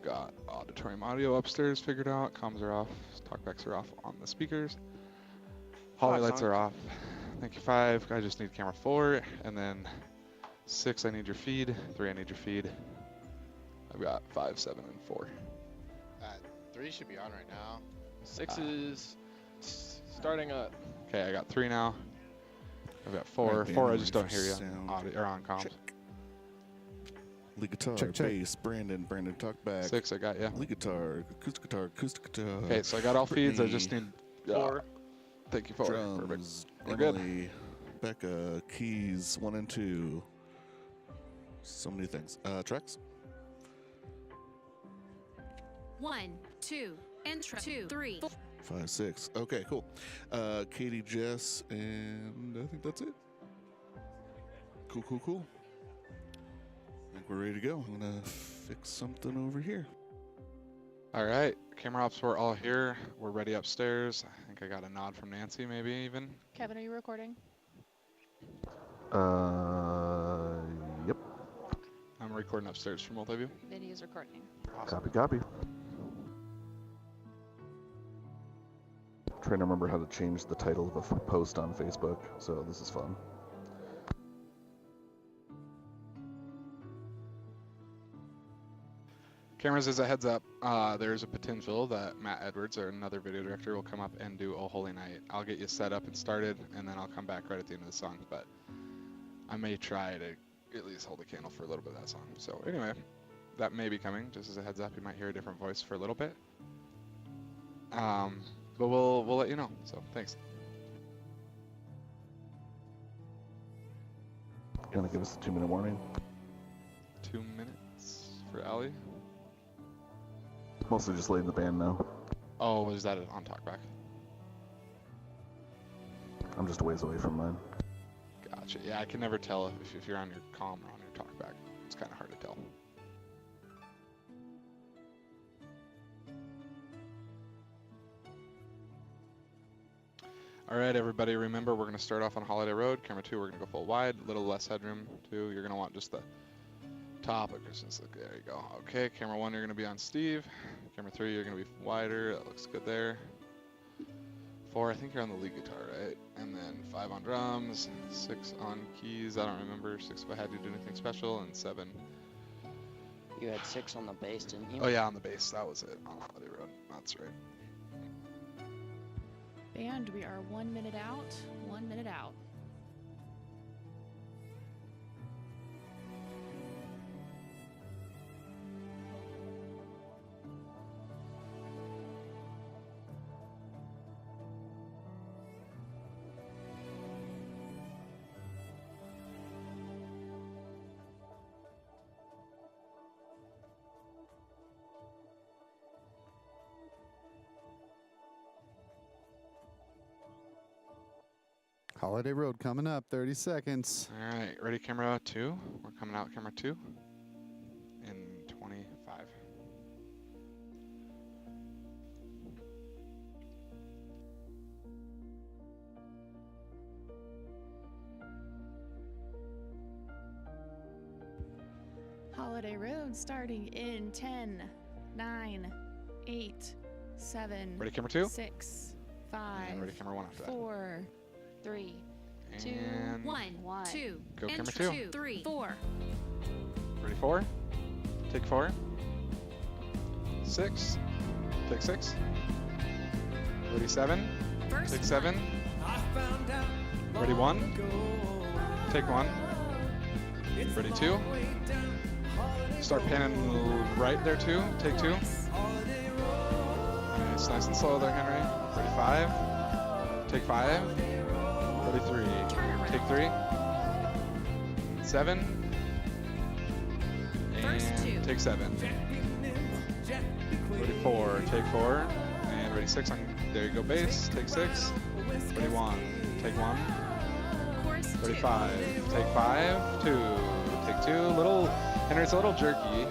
I've got auditorium audio upstairs figured out. Comms are off. Talkbacks are off on the speakers. Hallway lights are off. Thank you, 5. I just need camera 4. And then 6, I need your feed. 3, I need your feed. I've got 5, 7, and 4. 3 should be on right now. 6 is starting up. Okay, I got 3 now. I've got 4. Right, 4, I just don't hear you sound. on audio or on comms. Check. Lead guitar, Check, check. bass, Brandon, talk back. 6, I got you. Lead guitar, acoustic guitar. Okay, so I got all feeds. I just Brittany, need 4. Thank you, 4. Perfect. drums, We're good. Emily, Becca, keys, 1 and 2. So many things. Tracks. 1, 2, intro, 2, 3. 5, 6. Okay, cool. Katie, Jess, and I think that's it. Cool. I think we're ready to go. I'm gonna fix something over here. All right, camera ops, we're all here. We're ready upstairs. I think I got a nod from Nancy, maybe even. Kevin, are you recording? Yep. I'm recording upstairs for both of you. Vinny is recording. Copy. Trying to remember how to change the title of a post on Facebook, so this is fun. Cameras, as a heads up, there's a potential that Matt Edwards, or another video director, will come up and do Oh Holy Night. I'll get you set up and started, and then I'll come back right at the end of the song, but I may try to at least hold a candle for a little bit of that song. So anyway, that may be coming. Just as a heads up, you might hear a different voice for a little bit. But we'll let you know, so thanks. Gonna give us a 2-minute warning. 2 minutes for Ali. Mostly just letting the band know. Oh, was that on talkback? I'm just a ways away from mine. Gotcha. Yeah, I can never tell if you're on your comm or on your talkback. It's kind of hard to tell. All right, everybody, remember we're going to start off on Holiday Road. Camera 2, we're going to go full wide, a little less headroom, 2. You're going to want just the top of Christmas. There you go. Okay, camera 1, you're going to be on Steve. Camera 3, you're going to be wider. That looks good there. 4, I think you're on the lead guitar, right? And then 5 on drums, 6 on keys. I don't remember 6 if I had you do anything special, and 7. You had 6 on the bass, didn't you? Oh yeah, on the bass. That was it on Holiday Road. That's right. Band, we are 1 minute out. 1 minute out. Holiday Road coming up, 30 seconds. All right, ready, camera 2. We're coming out, camera 2 in 25. Holiday Road starting in 10, 9, 8, 7, Ready, camera 2? 6, 5, And ready, camera 1 after that. 4, 3, 2, And 1, 1. 2, Go camera intro, 2. 3, 4. Ready, 4. Take 4. 6. Take 6. Ready, 7. verse Take 7. Ready, 1. Take 1. Ready, 2. Start panning right there, 2. Take 2. Nice and slow there, Henry. Ready, 5. Take 5. Ready, 3. Take 3. 7. Verse And 2. take 7. Ready, 4. Take 4. And ready, 6. There you go, bass. Take 6. Ready, 1. Take 1. chorus Ready, 2. 5. Take 5. 2. Take 2. Little, Henry, it's a little jerky.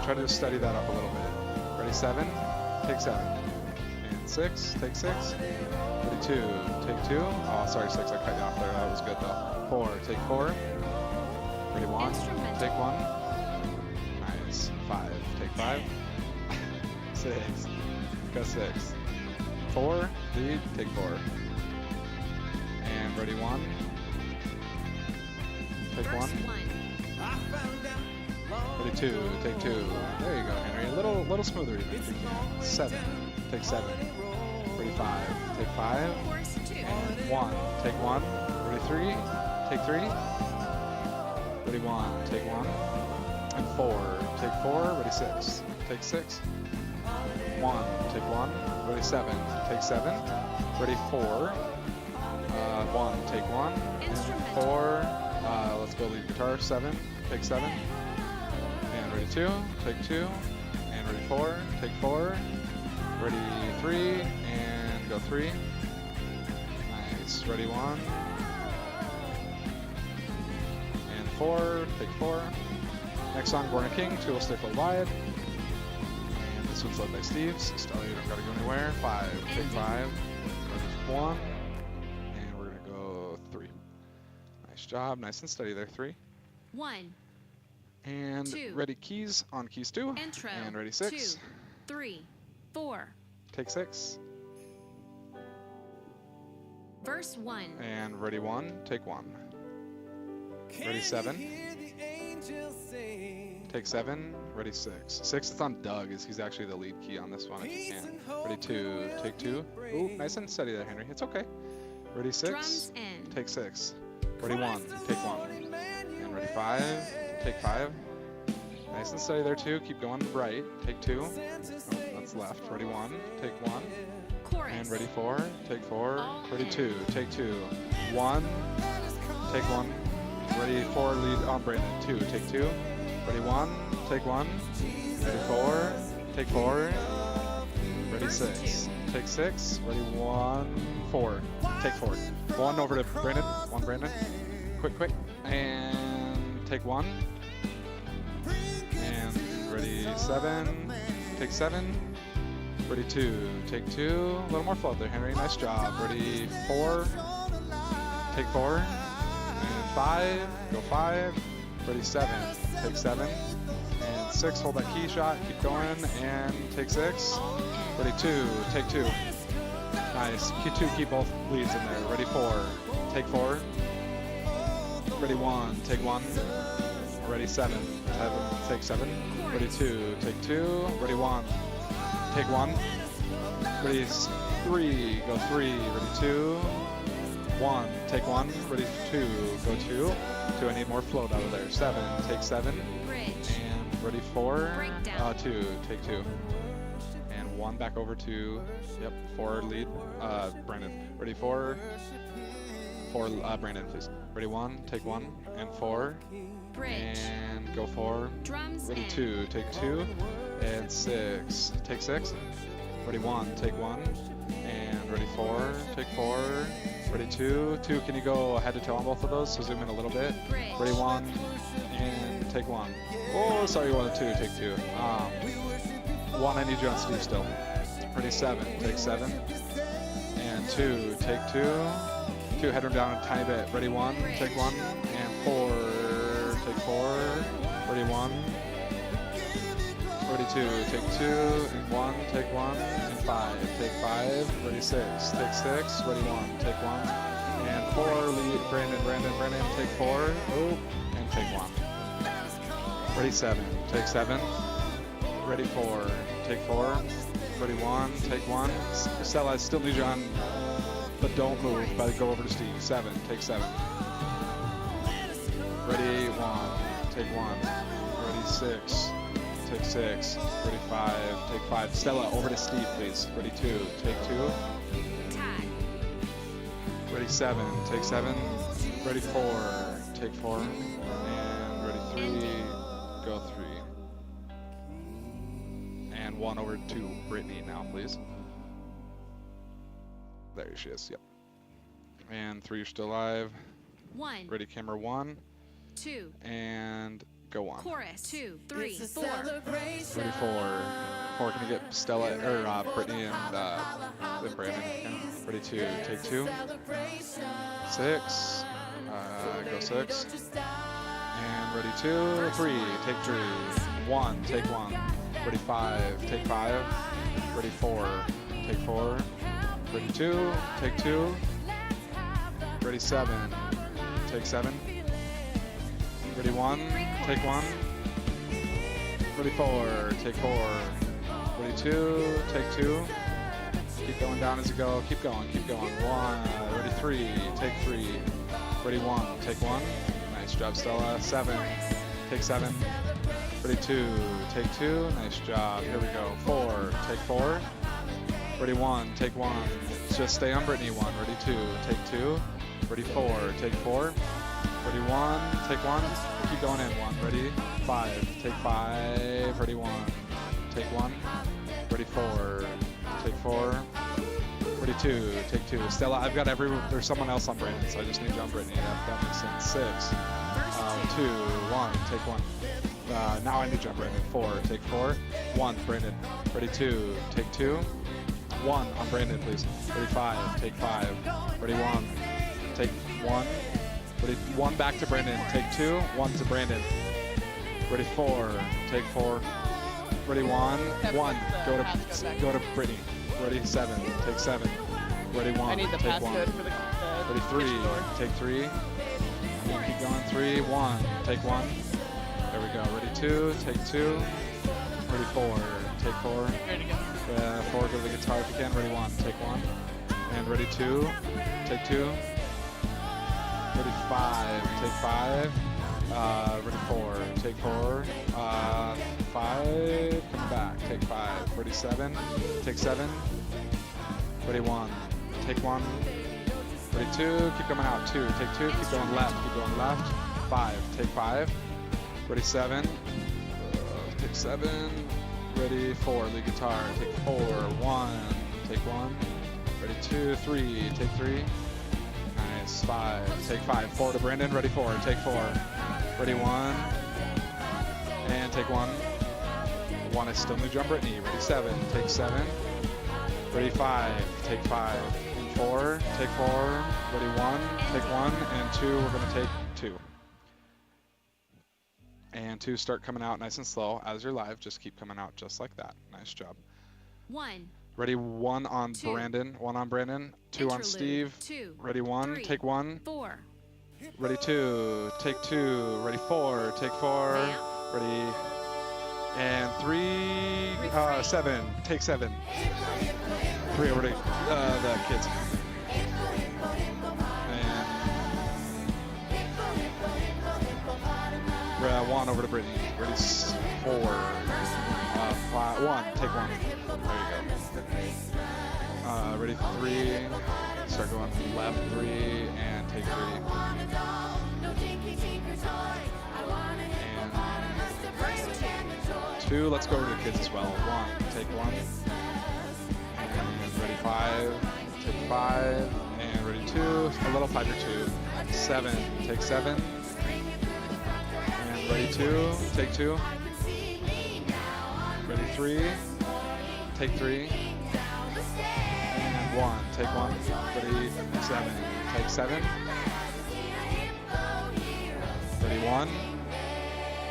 Try to study that up a little bit. Ready, 7. Take 7. And 6. Take 6. Ready, 2. Take 2. Oh, sorry, 6. I cut you off there. That was good, though. 4. Take 4. Ready, 1. Instrumental. Take 1. Nice. 5. Take 5. 6. Go 6. 4. Lead. Take 4. And ready 1. Take First 1. 1. Ready 2. Take 2. There you go, Henry. A little smoother even. if you can. 7. Take 7. Ready 5. Take 5. Chorus 2. And 1. Take 1. Ready 3. Take 3. Ready 1. Take 1. And 4. Take 4. Ready 6. Take 6. 1. Take 1. Ready 7. Take 7. Ready 4. 1. Take 1. And Instrumental. 4. Let's go lead guitar. 7. Take 7. And ready 2. Take 2. And ready 4. Take 4. Ready 3. And go 3. Nice. Ready 1. And 4. Take 4. Next song, Born a King. 2 will stay full wide. And this one's led by Steve. So Stella, you don't gotta go anywhere. 5. Take 5. Ready 1. And we're gonna go 3. Nice job. Nice and steady there. 3. 1. And 2. ready keys on keys 2. Intro. And ready 6. 2. 3. 4. Take 6. Verse 1. And ready 1. Take 1. Ready 7. Take 7. Ready 6. 6 is on Doug, as he's actually the lead key on this one if you can. Ready 2. Take 2. Ooh, nice and steady there, Henry. It's okay. Ready 6. Drums in. Take 6. Ready 1. Take 1. And ready 5. Take 5. Nice and steady there, 2. Keep going right. Take 2. Oh, that's left. Ready 1. Take 1. Chorus. And ready 4. Take 4. All Ready in. 2. Take 2. 1. Take 1. Ready 4. Lead on Brandon. 2. Take 2. Ready 1. Take 1. Ready 4. Take 4. Ready Verse 6. Take 6. Ready 1. 4. Take 4. 1 over to Brandon. 1 Brandon. Quick, quick. And take 1. And ready 7. Take 7. Ready 2. Take 2. A little more flow there, Henry. Nice job. Ready 4. Take 4. And 5. Go 5. Ready 7. Take 7. And 6. Hold that key shot. Keep going. And take 6. Ready 2. Take 2. Nice. Key 2. Keep both leads in there. Ready 4. Take 4. Ready 1. Take 1. Ready 7. Take 7. Ready 2. Take 2. Ready 1. Take 1. Ready 3. Go 3. Ready 2. 1. Take 1. Ready 2. Go 2. 2. I need more float out of there. 7. Take 7. Bridge. And ready 4. Breakdown. 2. Take 2. And 1 back over to, yep, 4 lead, Brandon. Ready 4. 4, Brandon, please. Ready 1. Take 1. And 4. Bridge. And go 4. Drums Ready in. 2. Take 2. And 6. Take 6. Ready 1. Take 1. And ready 4. Take 4. Ready 2. 2. Can you go head to toe on both of those? So zoom in a little bit. Bridge. Ready 1. And take 1. Oh, sorry, you wanted 2. Take 2. 1. I need you on Steve still. Ready 7. Take 7. And 2. Take 2. 2. Head him down a tiny bit. Ready 1. Take 1. And 4. Take 4. Ready 1. Ready 2. Take 2. And 1. Take 1. And 5. Take 5. Ready 6. Take 6. Ready 1. Take 1. And 4. Lead. Brandon. Take 4. Oh. And take 1. Ready 7. Take 7. Ready 4. Take 4. Ready 1. Take 1. Stella, I still need you on, but don't move. But go over to Steve. 7. Take 7. Ready 1. Take 1. Ready 6. Take 6. Ready 5. Take 5. Stella, over to Steve, please. Ready 2. Take 2. Tag. Ready 7. Take 7. Ready 4. Take 4. And ready 3. Go 3. And 1 over to Brittany now, please. There she is. Yep. And 3, you're still alive. 1. Ready, camera 1. 2. And go 1. Chorus. 2. 3. 4. Ready 4. 4. Can you get Stella or Brittany and Brandon? Okay. Ready 2. Take 2. 6. Go 6. And ready 2. 3. Take 3. 1. Take 1. Ready 5, take 5. Ready 4, take 4. Ready 2, take 2. Ready 7, take 7. Ready 1, take 1. Ready 4, take 4. Ready 2, take 2. Keep going down as you go. Keep going, keep going. 1, ready 3, take 3. Ready 1, take 1. Nice job, Stella. 7, take 7. Ready 2, take 2. Nice job. Here we go. 4, take 4. Ready 1, take 1. Just stay on Brittany. 1, ready 2, take 2. Ready 4, take 4. Ready 1, take 1. Keep going in. 1, ready 5, take 5. Ready 1, take 1. Ready 4, take 4. Ready 2, take 2. Stella, I've got there's someone else on Brandon, so I just need you on Brittany. That makes sense. 6, 2, 1, take 1. Now I need you on Brandon. 4, take 4. 1, Brandon. Ready 2, take 2. 1 on Brandon, please. Ready 5, take 5. Ready 1, take 1. Ready 1 back to Brandon, take 2. 1 to Brandon. Ready 4, take 4. Ready 1, 1. Go to Brittany. Ready 7, take 7. Ready 1, I need the take 1. passcode for the Ready 3, kitchen door. take 3. Keep going. 3, 1, take 1. There we go. Ready 2, take 2. Ready 4, take 4. Ready to go. 4, go to the guitar if you can. Ready 1, take 1. And ready 2, take 2. Ready 5, take 5. Ready 4, take 4. 5, come back, take 5. Ready 7, take 7. Ready 1, take 1. Ready 2, keep coming out. 2, take 2. Keep going left, keep going left. 5, take 5. Ready 7, take 7. Ready 4, lead guitar, take 4. 1, take 1. Ready 2, 3, take 3. Nice. 5, take 5. 4 to Brandon. Ready 4, take 4. Ready 1, and take 1. 1, I still need you on Brittany. Ready 7, take 7. Ready 5, take 5. And 4, take 4. Ready 1, take 1. And 2, we're going to take 2. And 2 start coming out nice and slow. As you're live, just keep coming out just like that. Nice job. 1. Ready 1 on 2. Brandon. 1 on Brandon. 2 on Interlude. Steve. 2. Ready 1, 3. take 1. 4. Ready 2, take 2. Ready 4, take 4. Vamp. Ready. And 3, 7, take 7. 3 over to the kids. And 1 over to Brittany. Ready 4, 5, 1, take 1. There you go. Ready 3, start going left 3, and take 3. And 2, let's go over to the kids as well. 1, take 1. And ready 5, take 5. And ready 2, a little 5 or 2. 7, take 7. And ready 2, take 2. Ready 3, take 3. And 1, take 1. Ready 7, take 7. Ready 1,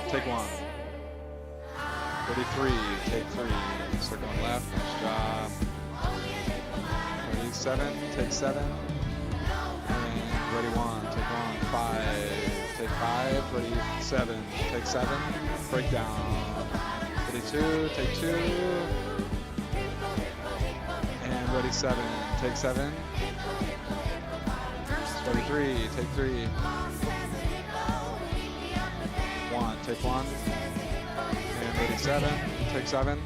take 1. Ready 3, take 3. Start going left, nice job. Ready 7, take 7. And ready 1, take 1. 5, take 5. Ready 7, take 7. Break down. Ready 2, take 2. And ready 7, take 7. Ready 3, take 3. 1, take 1. And ready 7, take 7.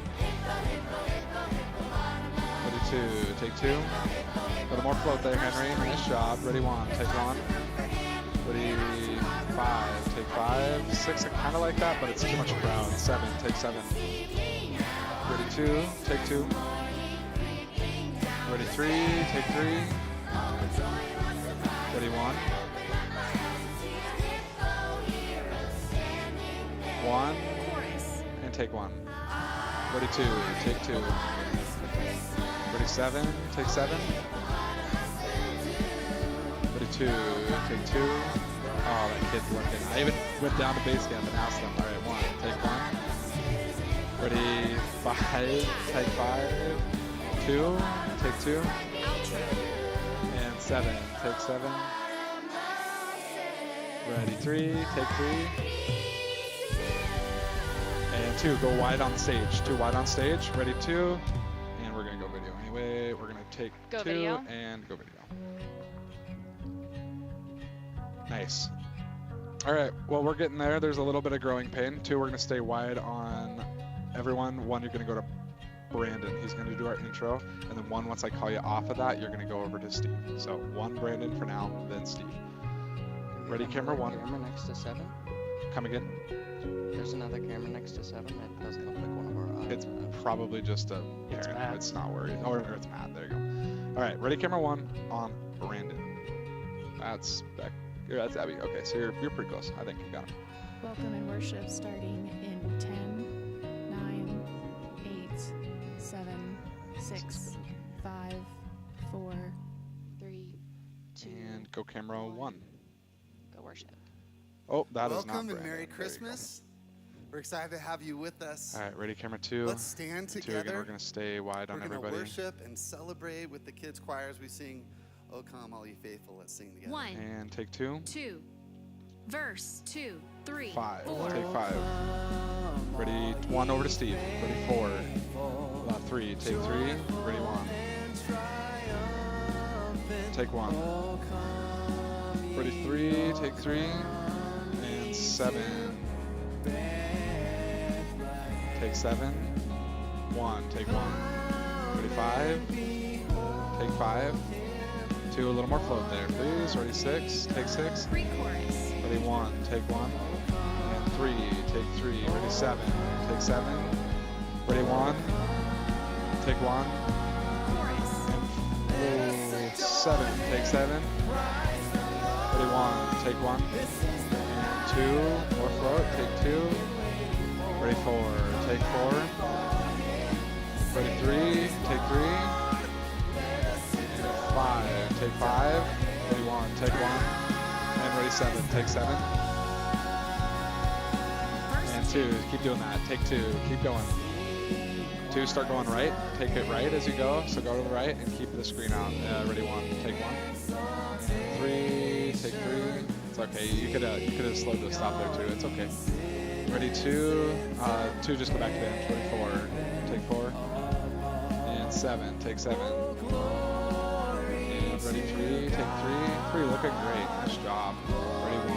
Ready 2, take 2. A little more float there, Henry. Nice job. Ready 1, take 1. Ready 5, take 5. 6, I kind of like that, but it's too much crowd. 7, take 7. Ready 2, take 2. Ready 3, take 3. Ready 1. 1, and take 1. Ready 2, take 2. Ready 7, take 7. Ready 2, take 2. Oh, that kid's working. I even went down to base camp and asked them. All right, 1, take 1. Ready 5, take 5, 2, take 2, Outro. and 7, take 7. Ready, 3, take 3. And 2, go wide on stage. 2 wide on stage. Ready, 2. And we're gonna go video anyway. We're gonna take Go 2 video? and go video. Nice. All right, well, we're getting there. There's a little bit of growing pain. 2, we're gonna stay wide on everyone. 1, you're gonna go to Brandon. He's gonna do our intro. And then 1, once I call you off of that, you're gonna go over to Steve. So 1, Brandon for now, then Steve. Ready, camera 1. Camera next to 7. Come again. There's another camera next to 7. That doesn't look like one of our. It's probably just a It's parent. Matt. It's not worried. Or it's Matt. There you go. All right, ready, camera 1 on Brandon. That's Beck. That's Abby. Okay, so you're pretty close. I think you got him. Welcome and worship starting in 10, 9, 8, 7, 6, 5, 4, 3, 2. And go camera 1. Go worship. Oh, that is not Welcome and Brandon. Merry There you go. Christmas. We're excited to have you with us. All right, ready, camera 2. Let's stand 2 again. together. We're gonna stay wide We're on going to everybody. worship and celebrate with the kids' choirs. We sing, "O Come, All Ye Faithful." Let's sing together. 1, And take 2. 2. Verse 2, 3, 5. 4. Take 5. Ready, 1 over to Steve. Ready, 4. 3. Take 3. Ready, 1. Take 1. Ready, 3. Take 3. And 7. Take 7. 1. Take 1. Ready, 5. Take 5. 2. A little more float there, please. Ready, 6. Take 6. Pre-chorus. Ready, 1, take 1, and 3, take 3, ready, 7, take 7, ready, 1, take 1, Chorus. and 7, take 7, ready, 1, take 1, and 2, more float, take 2, ready, 4, take 4, ready, 3, take 3, and 5, take 5, ready, 1, take 1, and ready, 7, take 7. And 2, keep doing that. Take 2, keep going. 2, start going right. Take it right as you go. So go to the right and keep the screen out. Ready, 1, take 1. 3, take 3. It's okay. You could have slowed to stop there too. It's okay. Ready, 2. 2, just go back to the end. Ready, 4, take 4. And 7, take 7. And ready, 3, take 3. 3, looking great. Nice job. Ready, 1.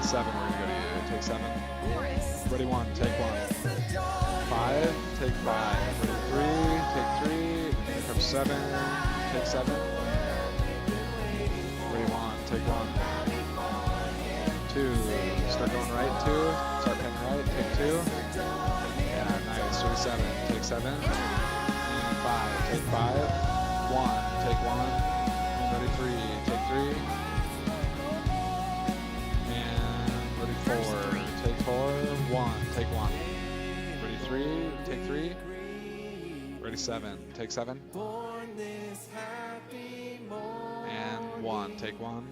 7, we're gonna go to you. Take 7. Chorus. Ready, 1, take 1. 5, take 5. Ready, 3, take 3. Here comes 7, take 7. Ready, 1, take 1. 2, start going right, 2. Start heading right, take 2. Yeah, nice. Ready, 7, take 7. And 5, take 5. 1, take 1. And ready, 3, take 3. And ready, 4, take 4. 1, take 1. Ready, 3, take 3. Ready, 7, take 7. And 1, take 1.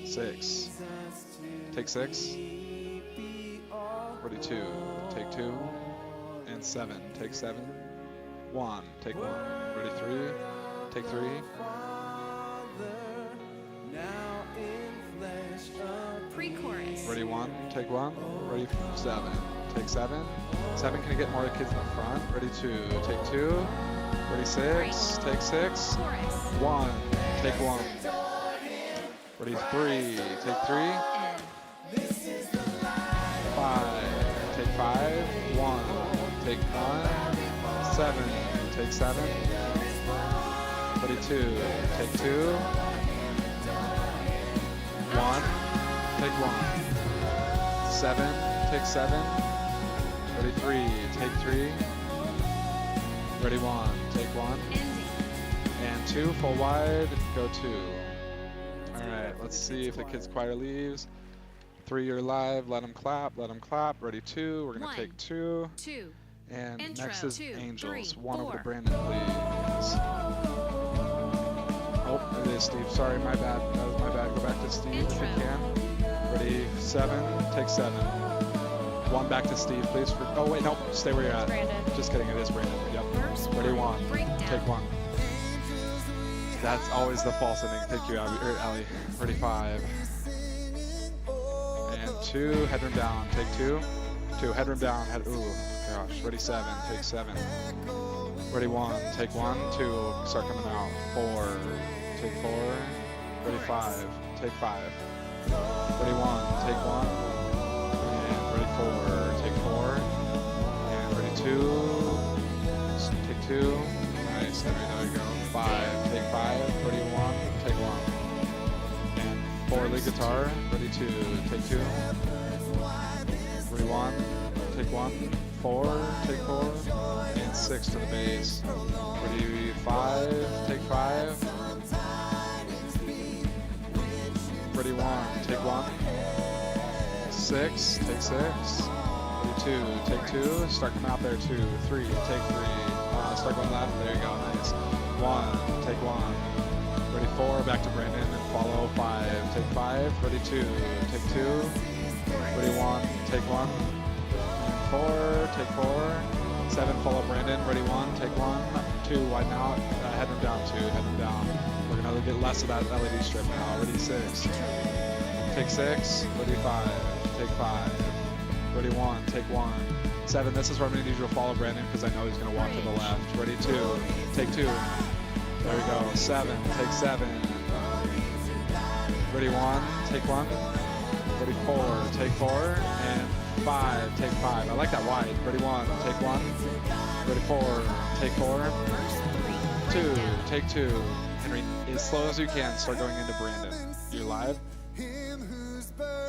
6, take 6. Ready, 2, take 2. And 7, take 7. 1, take 1. Ready, 3, take 3. Pre-chorus. Ready, 1, take 1. Ready, 7, take 7. 7, can you get more kids in the front? Ready, 2, take 2. Ready, 6, take 6. Chorus. 1, take 1. Ready, 3, take 3. End. 5, take 5. 1, take 1. 7, take 7. Ready, 2, take 2. 1, take 1. 7, take 7. Ready, 3, take 3. Ready, 1, take 1. Ending. And 2, full wide, go 2. Alright, let's see if the kids choir leaves. 3, you're live, let them clap, let them clap. Ready, 2, we're gonna 1, take 2. 2. And Intro, next is 2, Angels. 3, 1 over to 4. Brandon, please. Oh, it is Steve. Sorry, my bad. That was my bad. Go back to Steve if you Intro. can. Ready, 7, take 7. 1 back to Steve, please. Oh, wait, nope. Stay where you're at. Brandon. Just kidding. It is Brandon. Yep. First Ready, one. 1. Breakdown. Take 1. That's always the false ending. Thank you, Allie. Ready, 5. And 2. Headroom down. Take 2. 2. Headroom down. Ooh, gosh. Ready, 7. Take 7. Ready, 1. Take 1. 2. Start coming out. 4. Take 4. Ready, 5. Take 5. Ready, 1. Take 1. And ready, 4. Take 4. And ready, 2. Take 2. Nice. There we go. 5. Take 5. Ready, 1. Take 1. And 4. Lead guitar. Ready, 2. Take 2. Ready, 1. Take 1. 4. Take 4. And 6 to the bass. Ready, 5. Take 5. Ready, 1. Take 1. 6. Take 6. Ready, 2. Take 2. Start coming out there. 2. 3. Take 3. Start going left. There you go. Nice. 1. Take 1. Ready, 4. Back to Brandon and follow. 5. Take 5. Ready, 2. Take 2. Ready, 1. Take 1. And 4. Take 4. 7. Follow Brandon. Ready, 1. Take 1. 2. Widen out. Headroom down. 2. Headroom down. We're gonna get less of that LED strip now. Ready, 6. Take 6. Ready, 5. Take 5. Ready, 1. Take 1. 7. This is where I'm gonna need you to follow Brandon because I know he's gonna walk to the left. Ready, 2. Take 2. There we go. 7. Take 7. Ready, 1. Take 1. Ready, 4. Take 4. And 5. Take 5. I like that wide. Ready, 1. Take 1. Ready, 4. Take 4. First 3. 2. Breakdown. Take 2. Henry, as slow as you can, start going into Brandon. You're live?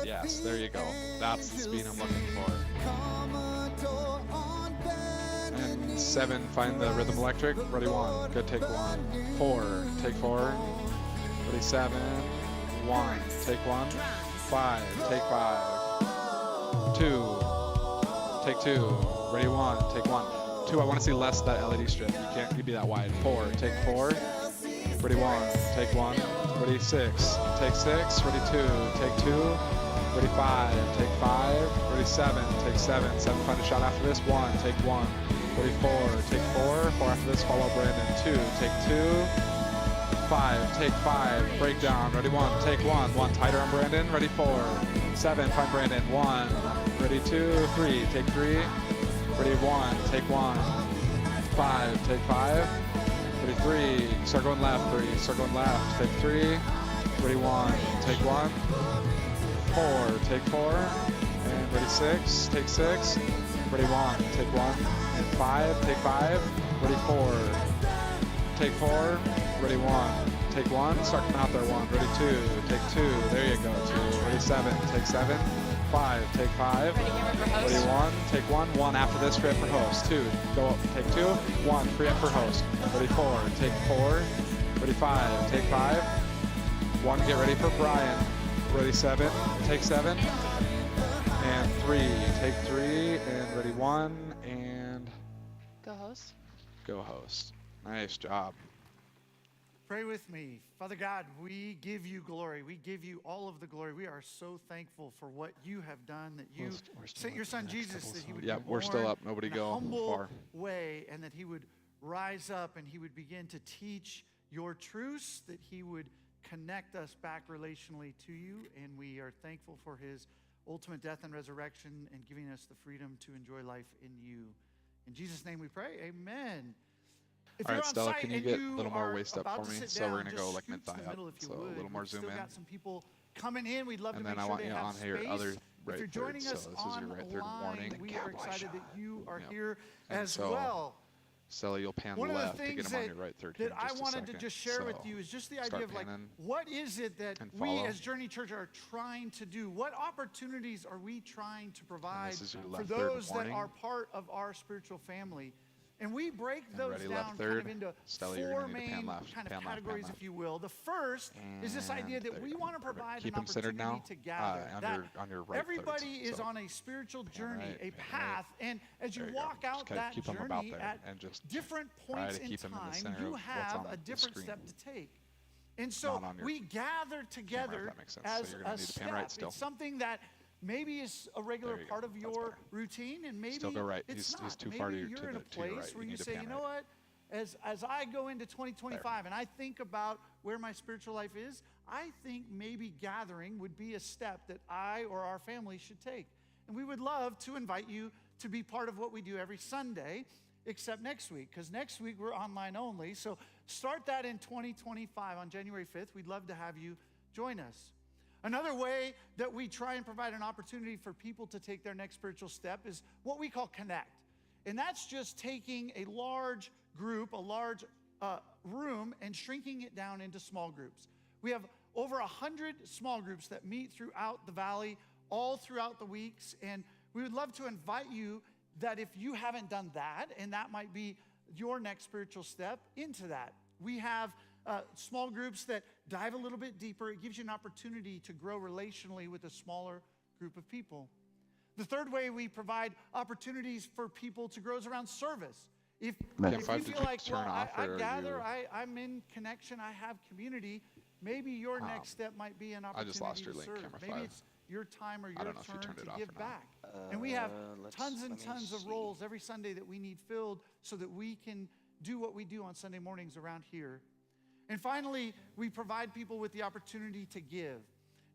Yes, there you go. That's the speed I'm looking for. And 7, find the rhythm electric. Ready, 1. Good, take 1. 4. Take 4. Ready, 7. 1. Take 1. 5. Take 5. 2. Take 2. Ready, 1. Take 1. 2. I want to see less of that LED strip. You can't be that wide. 4. Take 4. Ready, 1. Take 1. Ready, 6. Take 6. Ready, 2. Take 2. Ready, 5. Take 5. Ready, 7. Take 7. 7. Find a shot after this. 1. Take 1. Ready, 4. Take 4. 4 after this. Follow Brandon. 2. Take 2. 5. Take 5. Breakdown. Ready, 1. Take 1. 1. Tighter on Brandon. Ready, 4. 7. Find Brandon. 1. Ready, 2. 3. Take 3. Ready, 1. Take 1. 5. Take 5. Ready, 3. Start going left. 3. Start going left. Take 3. Ready, 1. Take 1. 4. Take 4. And ready, 6. Take 6. Ready, 1. Take 1. And 5. Take 5. Ready, 4. Take 4. Ready, 1. Take 1. Start coming out there. 1. Ready, 2. Take 2. There you go. 2. Ready, 7. Take 7. 5. Take 5. Ready, camera for host. Ready, 1. Take 1. 1 after this. Free up for host. 2. Go up. Take 2. 1. Free up for host. Ready, 4. Take 4. Ready, 5. Take 5. 1. Get ready for Brian. Ready, 7. Take 7. And 3. Take 3. And ready, 1. And Go host. go host. Nice job. Pray with me. Father God, we give you glory. We give you all of the glory. We are so thankful for what you have done, that you We're still sent your up son the next Jesus, couple that he would songs. be Yeah, we're still born up. Nobody in a go humble far. way, and that he would rise up and he would begin to teach your truths, that he would connect us back relationally to you, and we are thankful for his ultimate death and resurrection and giving us the freedom to enjoy life in you. In Jesus' name we pray, amen. If All you're right, on Stella, site can you and get a little more are waist up about for to me? sit So we're down, gonna go just like scoot to the mid-thigh up, middle if you so a would. little more We've zoom still in. got some people coming in. We'd love And to then make I sure want they you have on here, space. other If right you're third. joining So us this is your right third online, warning. we are excited that you are Yep. here And as so, well. Stella, you'll pan One of the left to get things him on that, your right third here that in I just a wanted to second. just share with So, you is just the start idea of like, panning what is it that and we follow. as Journey Church are trying to do? What opportunities are we trying to provide this is your for left third those that warning. are part of our spiritual family? And we break And those ready, down left kind third. of into Stella, you're four gonna need to pan main left, kind of pan left, pan categories, left. if you will. The first is this idea And that there we you go. want to Perfect. provide Keep an him centered opportunity now. to gather. On your right everybody thirds. is So, on a spiritual pan journey, right, a pan path, and as you There you go. walk Just out kinda that keep 'em about journey there at and just different try points to in keep 'em in the time, center you of what's have on a the different screen. step to take. And so Not on your we gather camera, if together that makes sense. So as you're gonna a need to pan right step. still. It's something that maybe is a regular There you go. part of That's your better. routine, and maybe Still go right. it's He's not. too maybe far to you're the- in a to your place right. where You you need to say, pan you know right. what? As I go into 2025 and I think about where my spiritual life is, I think maybe gathering would be a step that I or our family should take. And we would love to invite you to be part of what we do every Sunday, except next week, because next week we're online only. So start that in 2025 on January 5th. We'd love to have you join us. Another way that we try and provide an opportunity for people to take their next spiritual step is what we call Connect. And that's just taking a large group, a large room, and shrinking it down into small groups. We have over 100 small groups that meet throughout the valley, all throughout the weeks. And we would love to invite you that if you haven't done that, and that might be your next spiritual step, into that. We have small groups that dive a little bit deeper. It gives you an opportunity to grow relationally with a smaller group of people. The third way we provide opportunities for people to grow is around service. If Matt, you Did feel you like, turn well, off, I or are gather, you- I'm in connection, I have community, maybe your next step might be an I opportunity just lost your to link, serve. camera Maybe 5. it's your time or your don't know if you turn turned to it off give or not. back. And we have tons let and me tons of see. roles every Sunday that we need filled so that we can do what we do on Sunday mornings around here. And finally, we provide people with the opportunity to give.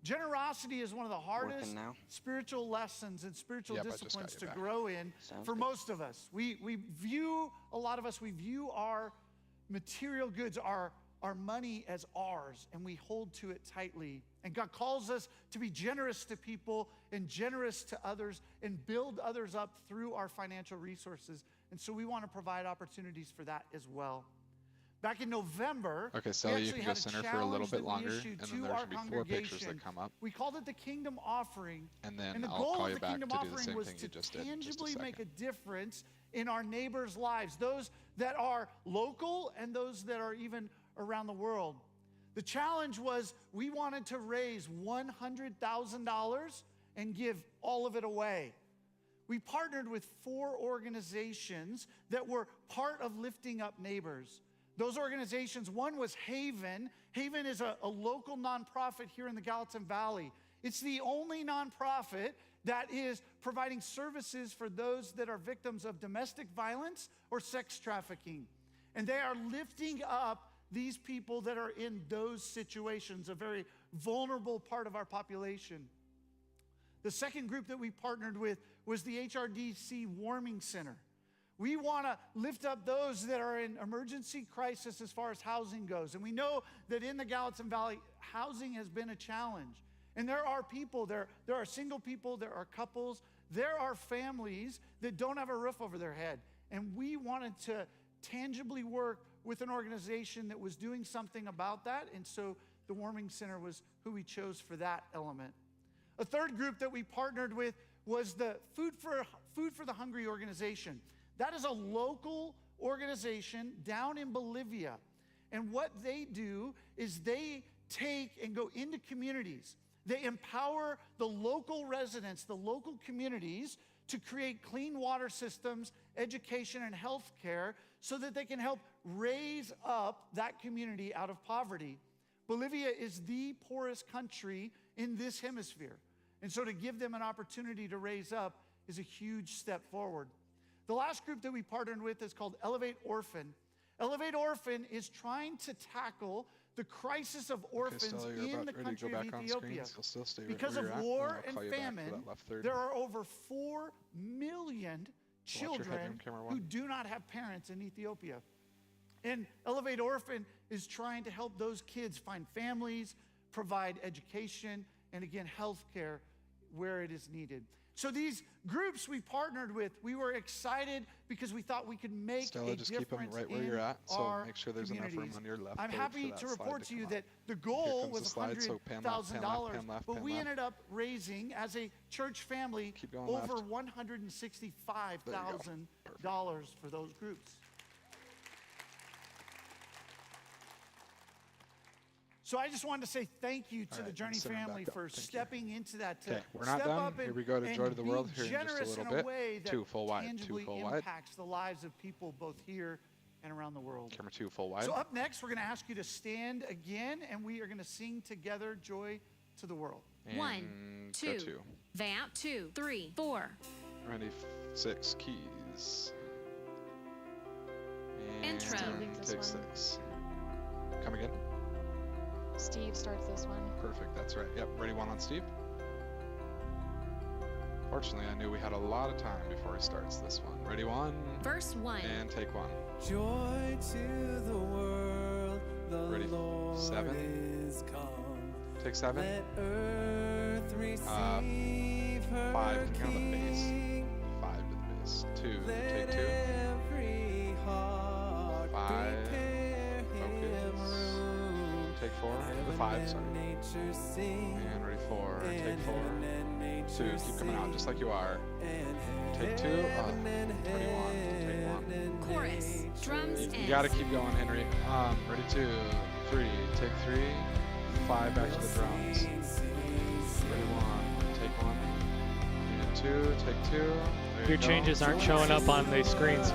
Generosity is one of the hardest now? spiritual lessons and spiritual Yep, I just got disciplines you to back. grow in Sounds for good. most of us. A lot of us view our material goods, our money as ours, and we hold to it tightly. And God calls us to be generous to people and generous to others and build others up through our financial resources. And so we want to provide opportunities for that as well. Back in November, Okay, we Sally, you actually can go had a center for a little challenge bit that we longer, issued and then to there's our going to be 4 pictures that congregation. come up, We called it the Kingdom Offering. and then And the I'll goal call of you the back Kingdom to do the Offering same was thing to you just did in just a tangibly make a second. difference in our neighbors' lives, those that are local and those that are even around the world. The challenge was we wanted to raise $100,000 and give all of it away. We partnered with 4 organizations that were part of Lifting Up Neighbors. Those organizations, one was Haven. Haven is a local nonprofit here in the Gallatin Valley. It's the only nonprofit that is providing services for those that are victims of domestic violence or sex trafficking. And they are lifting up these people that are in those situations, a very vulnerable part of our population. The second group that we partnered with was the HRDC Warming Center. We want to lift up those that are in emergency crisis as far as housing goes. And we know that in the Gallatin Valley, housing has been a challenge. And there are people, there are single people, there are couples, there are families that don't have a roof over their head. And we wanted to tangibly work with an organization that was doing something about that. And so the Warming Center was who we chose for that element. A third group that we partnered with was the Food for the Hungry organization. That is a local organization down in Bolivia. And what they do is they take and go into communities. They empower the local residents, the local communities, to create clean water systems, education, and health care so that they can help raise up that community out of poverty. Bolivia is the poorest country in this hemisphere. And so to give them an opportunity to raise up is a huge step forward. The last group that we partnered with is called Elevate Orphan. Elevate Orphan is trying to tackle the crisis of orphans Stella, you're in about the ready to country go of back on Ethiopia. screen. You'll still stay right Because where of you're at, war I'll and call you back for famine, that left third. there are over 4 million your headroom, children camera who 1. do not have parents in Ethiopia. And Elevate Orphan is trying to help those kids find families, provide education, and again, health care where it is needed. So these groups we partnered with, we were excited because we thought we could make Stella, a just keep them difference right where in you're at, so our make sure there's enough room communities. on your left. I'm third happy for that to slide report to you come that up. the goal comes was the slide, so pan left, pan left, $100,000, pan left, but pan we left. ended up raising, as a church family, Keep going over left. $165,000 for those groups. So I just wanted to say thank you to All the right, Journey send 'em back family up. for Thank you. stepping into that. Okay, we're not step done. up Here and, we go to Joy to the and World be here in just a generous little in bit. a way that 2 full wide, 2 tangibly full wide. impacts the lives of people both here and around the world. Camera 2 full wide. So up next, we're going to ask you to stand again, and we are going to sing together "Joy to the World." 1, And 2, go 2. Vamp. 2, 3, 4. Ready, 6 keys. And Intro. take 6. Come again. Steve starts this one. Perfect, that's right. Yep, ready 1 on Steve. Fortunately, I knew we had a lot of time before he starts this one. Ready 1. Verse 1. And take 1. Joy to the world, the Ready, Lord 7. is come. Take 7. Let earth receive her 5, take on the bass. King. 5 to the bass. 2, Let take 2. every heart 5, prepare him focus. room. Take 4, the 5, sorry. Nature sing, And ready 4, take and 4. heaven and 2, nature keep coming out just like you are. and Take 2, heaven and ready 1, take 1. heaven and Chorus. Drums You in. gotta keep going, Henry. Ready 2, 3, take 3, 5 back to the drums. Ready 1, take 1, and 2, take 2. There you Your go. changes aren't showing up on the screens.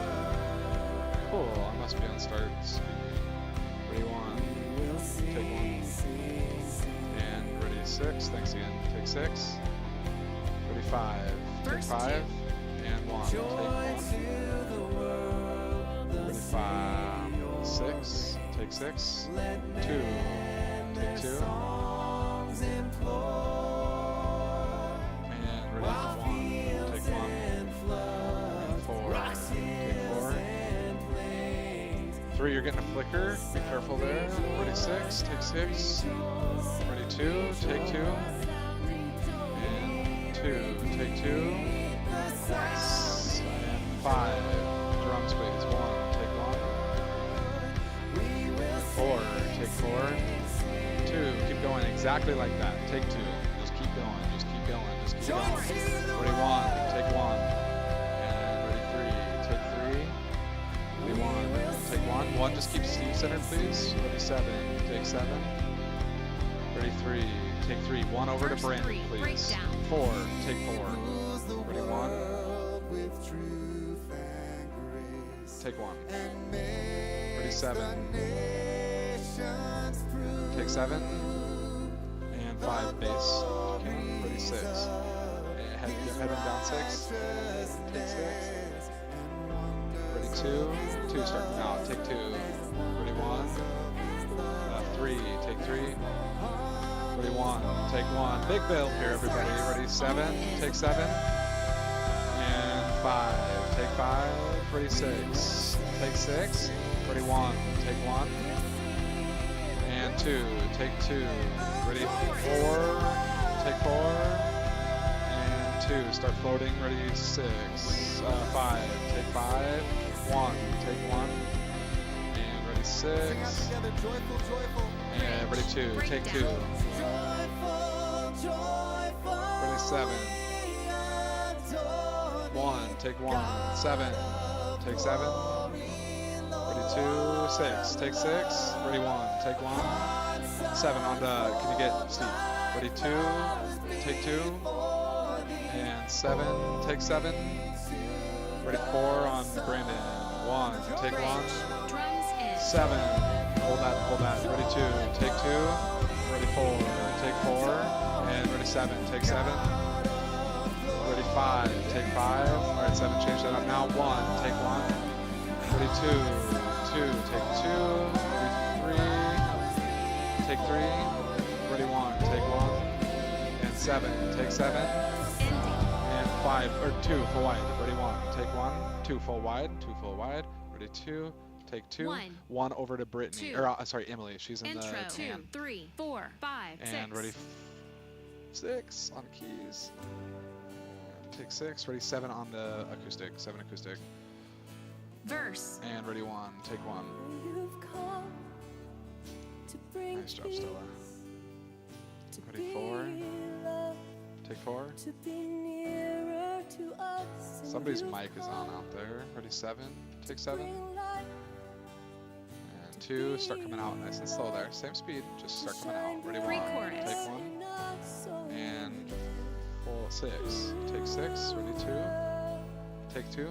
Cool, I must be on start speaking. Ready 1, take 1, and ready 6. Thanks again. Take 6. Ready 5, take Verse 5, and 1, take 1. Ready 5, 6, take 6, 2, take 2, and ready 1, take 1, and 4, take 4, 3, you're getting a flicker, be careful there, ready 6, take 6, ready 2, take 2, and 2, take 2, and 5, drums please, 1, take 1, 4, take 4, 2, keep going exactly like that, take 2, just keep going, just keep going, just keep going, ready 1, take 1, and ready 3, take 3, ready 1, take 1, 1, just keep Steve centered please, ready 7, take 7, ready 3, take 3, 1 over to Verse Brandon 3, please, breakdown. 4, take 4, ready 1, take 1, ready 7, take 7, and 5 bass, okay, ready 6, and head down 6, take 6, ready 2, 2 start out, take 2, ready 1, 3, take 3, ready 1, take 1, big build here everybody, ready 7, take 7, and 5, take 5, ready 6, take 6, ready 1, take 1, and 2, take 2, ready 4, take 4, and 2, start floating, ready 6, 5, take 5, 1, take 1, and ready 6, and ready 2, take 2, ready 7, 1, take 1, 7, take 7, ready 2, 6, take 6, ready 1, take 1, 7 on the, can you get Steve, ready 2, take 2, and 7, take 7, ready 4 on Brandon, 1, take 1, Drums in. 7, hold that, ready 2, take 2, ready 4, take 4, and ready 7, take 7, ready 5, take 5, alright 7, change that up now, 1, take 1, ready 2, 2, take 2, ready 3, take 3, ready 1, take 1, and 7, take 7, and 5, or 2, full wide, ready 1, take 1, 2 full wide, ready 2, take 2, 1 over to Brittany, 2. or sorry, Emily, she's in Intro. the 2, tan. 3, 4, 5, 6. And ready 6 on keys. Take 6, ready 7 on the acoustic, 7 acoustic. Verse. And ready 1, take 1. Nice job, Stella. Ready 4, take 4. Somebody's mic is on out there. Ready 7, take 7. And 2, start coming out nice and slow there. Same speed, just start coming out. Ready 1, Pre-chorus. take 1. And 6, take 6, ready 2, take 2.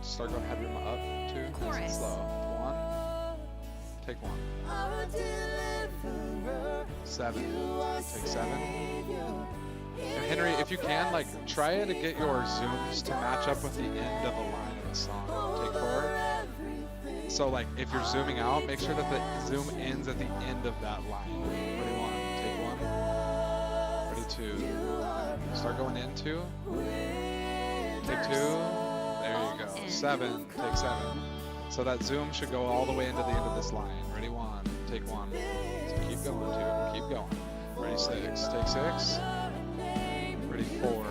Start going headroom up, 2, nice and Chorus. slow. 1, take 1. 7, take 7. And Henry, if you can, like, try to get your zooms to match up with the end of a line of the song. Take 4. So, like, if you're zooming out, make sure that the zoom ends at the end of that line. Ready, 1, take 1. Ready, 2. Start going in 2. Take 2. There you go. 7. Take 7. So that zoom should go all the way into the end of this line. Ready, 1. Take 1. So keep going, 2. Keep going. Ready, 6. Take 6. Ready, 4.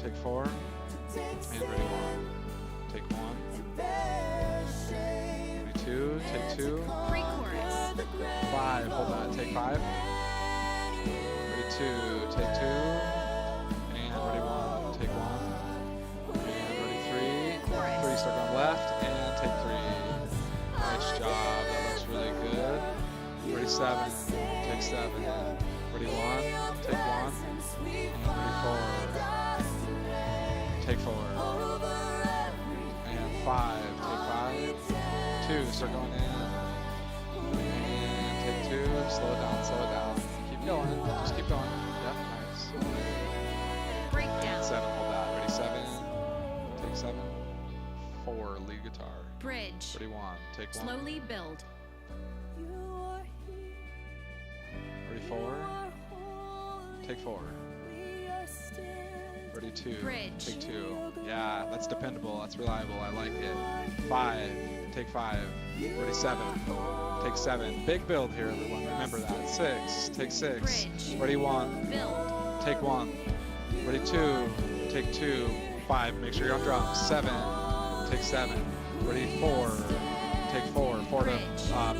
Take 4. And ready, 1. Take 1. Ready, 2. Take 2. Pre-chorus. 5. Hold that. Take 5. Ready, 2. Take 2. And ready, 1. Take 1. And ready, 3. 3. Start going left. And take 3. Nice job. That looks really good. Ready, 7. Take 7. Ready, 1. Take 1. And ready, 4. Take 4. And 5. Take 5. 2. Start going in. And take 2. Slow it down. Slow it down. Keep going. Just keep going. Yep. Nice. Breakdown. 7. Hold that. Ready, 7. Take 7. 4. Lead guitar. Bridge. Ready, 1. Take 1. Slowly build. Ready, 4. Take 4. Ready, 2. Bridge. Take 2. Yeah, that's dependable. That's reliable. I like it. 5. Take 5. Ready, 7. Take 7. Big build here, everyone. Remember that. 6. Take 6. Bridge. Ready, 1. Build. Take 1. Ready, 2. Take 2. 5. Make sure you're on drums. 7. Take 7. Ready, 4. Take 4. 4 to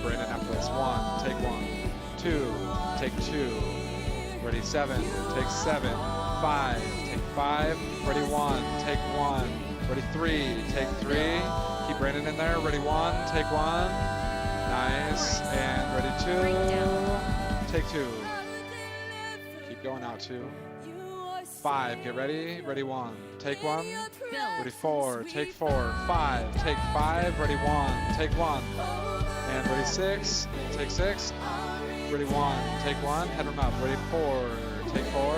Brandon after this. 1. Take 1. 2. Take 2. Ready, 7. Take 7. 5. Take 5. Ready, 1. Take 1. Ready, 3. Take 3. Keep Brandon in there. Ready, 1. Take 1. Nice. And ready, 2. Take 2. Keep going out 2. 5. Get ready. Ready, 1. Take 1. Build. Ready, 4. Take 4. 5. Take 5. Ready, 1. Take 1. And ready, 6. Take 6. Ready, 1. Take 1. Head them up. Ready, 4. Take 4.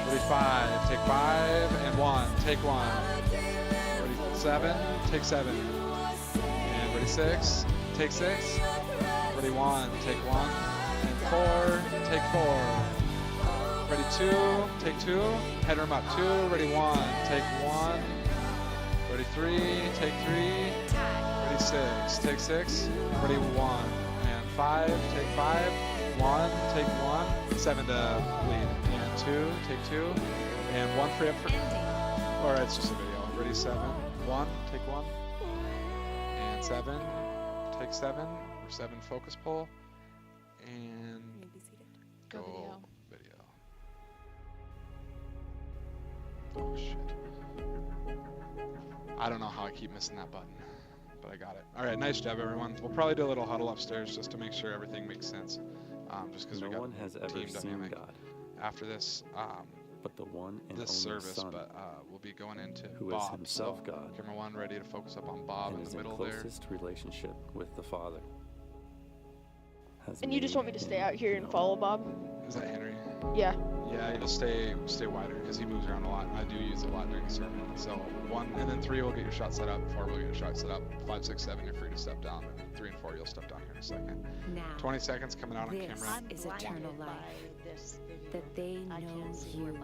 Ready, 5. Take 5. And 1. Take 1. Ready, 7. Take 7. And ready, 6. Take 6. Ready, 1. Take 1. And 4. Take 4. Ready, 2. Take 2. Head them up. 2. Ready, 1. Take 1. Ready, 3. Take 3. Ready, 6. Take 6. Ready, 1. And 5. Take 5. 1. Take 1. 7 to lead. And 2. Take 2. And 1 free up for. Or it's just a video. Ready, 7. 1. Take 1. And 7. Take 7. Or 7 focus pull. And Go video. Oh shit. I don't know how I keep missing that button, but I got it. All right, nice job, everyone. We'll probably do a little huddle upstairs just to make sure everything makes sense. Just because we got one has ever team seen dynamic God, after this. but the one and This only service, Son, but we'll be going into who is Bob. himself so God, camera 1 ready to focus up on Bob and in is the in middle there. closest relationship with the Father. Has And you just made want me to stay out here and follow Bob? Is that Henry? Yeah. Yeah, you'll stay wider because he moves around a lot, and I do use it a lot during the sermon. So 1 and then 3 will get your shot set up. 4 will get your shot set up. 5, 6, 7 you're free to step down, and then 3 and 4 you'll step down here in a second. Now, 20 seconds coming out on camera. this is eternal life, that they know you,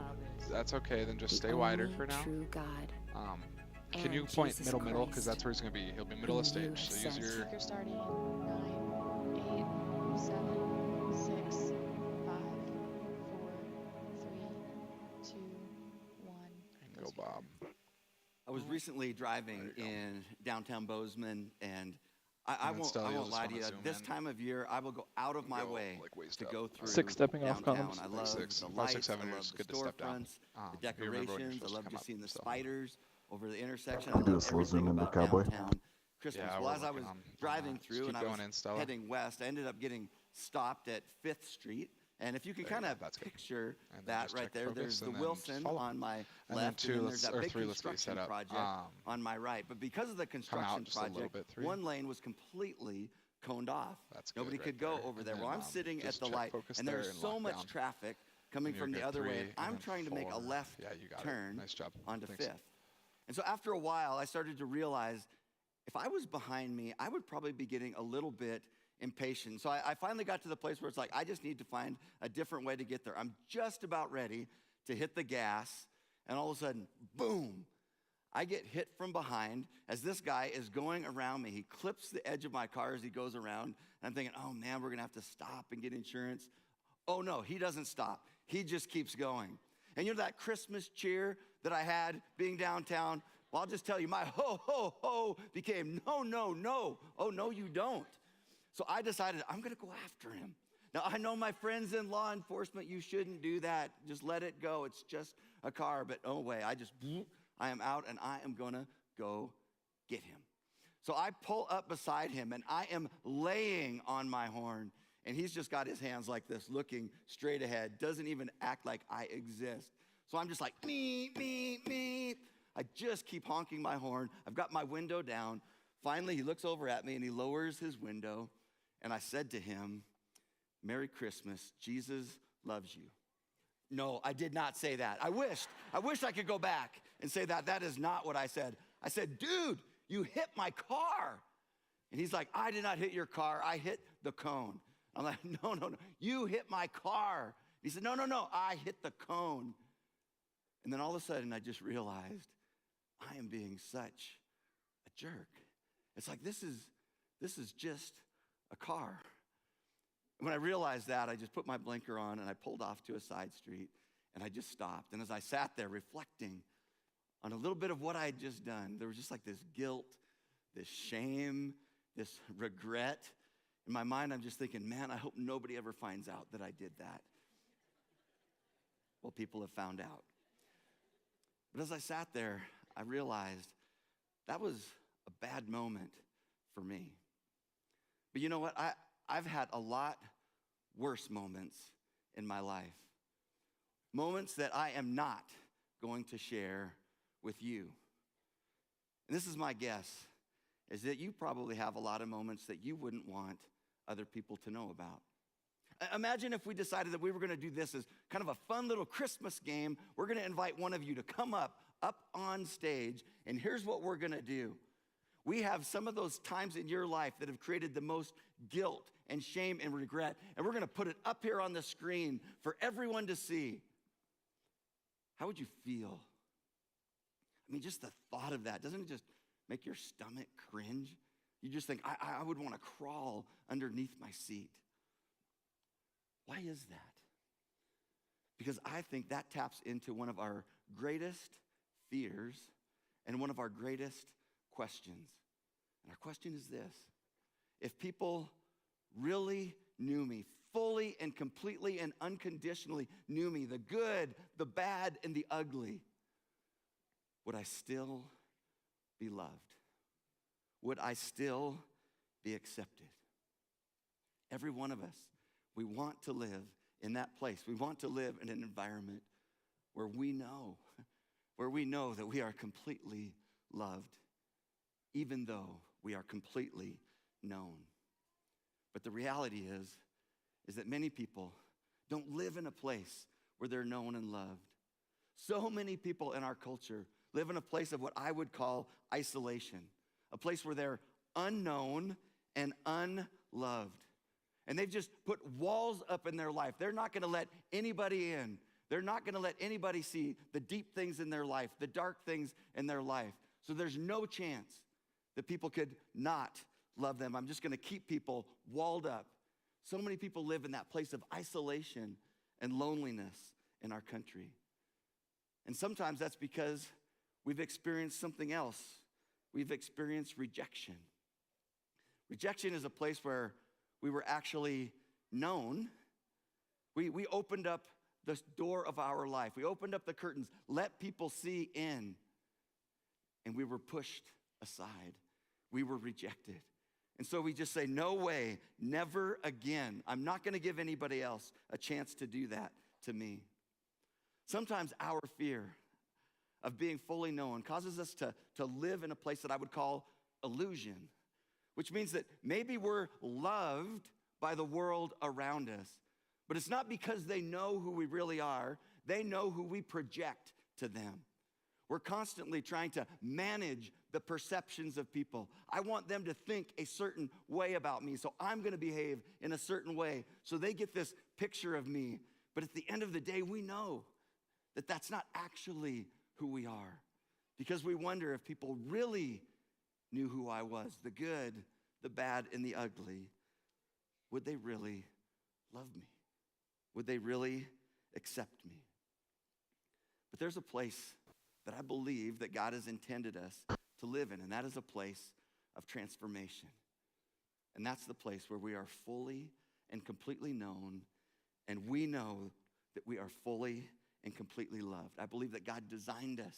That's okay. Then just the stay wider only for now. true God, Can and you point Jesus middle, Christ, because that's where he's gonna be. He'll be middle of whom you stage. have So use sent. your. Speaker starting 9, 8, 7, 6, 5, 4, 3, 2, 1. Go, Bob. I was recently driving in downtown Bozeman, and I And then won't, still, I you'll won't just lie to wanna you. zoom This in. time of year, I will go out of my Go, way like, waist to up. go through 6 stepping off downtown. columns. I Like love 6, the 5, lights, 6, 7 I love is the good to step down. storefronts, If the you remember when you're decorations. I supposed to love come just up, seeing the so. spiders over the intersection. Can I we do love a slow everything zoom in the about Cowboy? downtown Christmas. Yeah, Well, we're as I was working on driving that. Just through keep and I going was in, Stella. heading west, I ended up getting stopped at 5th Street. And if you can There you kind go, of that's good. picture And then that just right check there, focus, there's the and then just Wilson follow. on my And then left, 2, and then there's that or big 3, let's get you set construction up. project on my right. But because of the construction just a little project, bit, 3. one lane was completely coned off. That's good Nobody right could go there. over And there. then, Well, I'm sitting at just the check light, focus and there there's and so lock much down. traffic coming And you're from the good. other 3, way. and I'm then trying to make a 4. left Yeah, you got turn it. Nice job. onto Thanks. 5th. And so after a while, I started to realize if I was behind me, I would probably be getting a little bit impatient. So I finally got to the place where it's like, I just need to find a different way to get there. I'm just about ready to hit the gas, and all of a sudden, boom, I get hit from behind as this guy is going around me. He clips the edge of my car as he goes around, and I'm thinking, oh man, we're gonna have to stop and get insurance. Oh no, he doesn't stop. He just keeps going. And you know that Christmas cheer that I had being downtown? Well, I'll just tell you, my ho, ho, ho became no, no, no. Oh, no, you don't. So I decided I'm gonna go after him. Now, I know my friends in law enforcement, you shouldn't do that. Just let it go. It's just a car, but no way. I am out and I am gonna go get him. So I pull up beside him and I am laying on my horn, and he's just got his hands like this, looking straight ahead, doesn't even act like I exist. So I'm just like, me, me, me. I just keep honking my horn. I've got my window down. Finally, he looks over at me and he lowers his window, and I said to him, Merry Christmas, Jesus loves you. No, I did not say that. I wished I could go back and say that. That is not what I said. I said, dude, you hit my car. And he's like, I did not hit your car. I hit the cone. I'm like, no, you hit my car. He said, no, I hit the cone. And then all of a sudden, I just realized I am being such a jerk. It's like, this is just a car. When I realized that, I just put my blinker on and I pulled off to a side street and I just stopped. And as I sat there reflecting on a little bit of what I had just done, there was just like this guilt, this shame, this regret. In my mind, I'm just thinking, man, I hope nobody ever finds out that I did that. Well, people have found out. But as I sat there, I realized that was a bad moment for me. But you know what? I've had a lot worse moments in my life. Moments that I am not going to share with you. And this is my guess, is that you probably have a lot of moments that you wouldn't want other people to know about. Imagine if we decided that we were gonna do this as kind of a fun little Christmas game. We're gonna invite one of you to come up on stage, and here's what we're gonna do. We have some of those times in your life that have created the most guilt and shame and regret, and we're gonna put it up here on the screen for everyone to see. How would you feel? I mean, just the thought of that, doesn't it just make your stomach cringe? You just think, I would wanna crawl underneath my seat. Why is that? Because I think that taps into one of our greatest fears and one of our greatest questions. And our question is this: if people really knew me, fully and completely and unconditionally knew me, the good, the bad, and the ugly, would I still be loved? Would I still be accepted? Every one of us, we want to live in that place. We want to live in an environment where we know that we are completely loved, even though we are completely known. But the reality is that many people don't live in a place where they're known and loved. So many people in our culture live in a place of what I would call isolation, a place where they're unknown and unloved. And they've just put walls up in their life. They're not gonna let anybody in. They're not gonna let anybody see the deep things in their life, the dark things in their life. So there's no chance that people could not love them. I'm just gonna keep people walled up. So many people live in that place of isolation and loneliness in our country. And sometimes that's because we've experienced something else. We've experienced rejection. Rejection is a place where we were actually known. We opened up the door of our life. We opened up the curtains, let people see in, and we were pushed aside. We were rejected. And so we just say, no way, never again. I'm not gonna give anybody else a chance to do that to me. Sometimes our fear of being fully known causes us to live in a place that I would call illusion, which means that maybe we're loved by the world around us, But it's not because they know who we really are. They know who we project to them. We're constantly trying to manage the perceptions of people. I want them to think a certain way about me, so I'm going to behave in a certain way so they get this picture of me. But at the end of the day, we know that that's not actually who we are, because we wonder if people really knew who I was, the good, the bad, and the ugly. Would they really love me? Would they really accept me? But there's a place that I believe that God has intended us to live in, and that is a place of transformation. And that's the place where we are fully and completely known, and we know that we are fully and completely loved. I believe that God designed us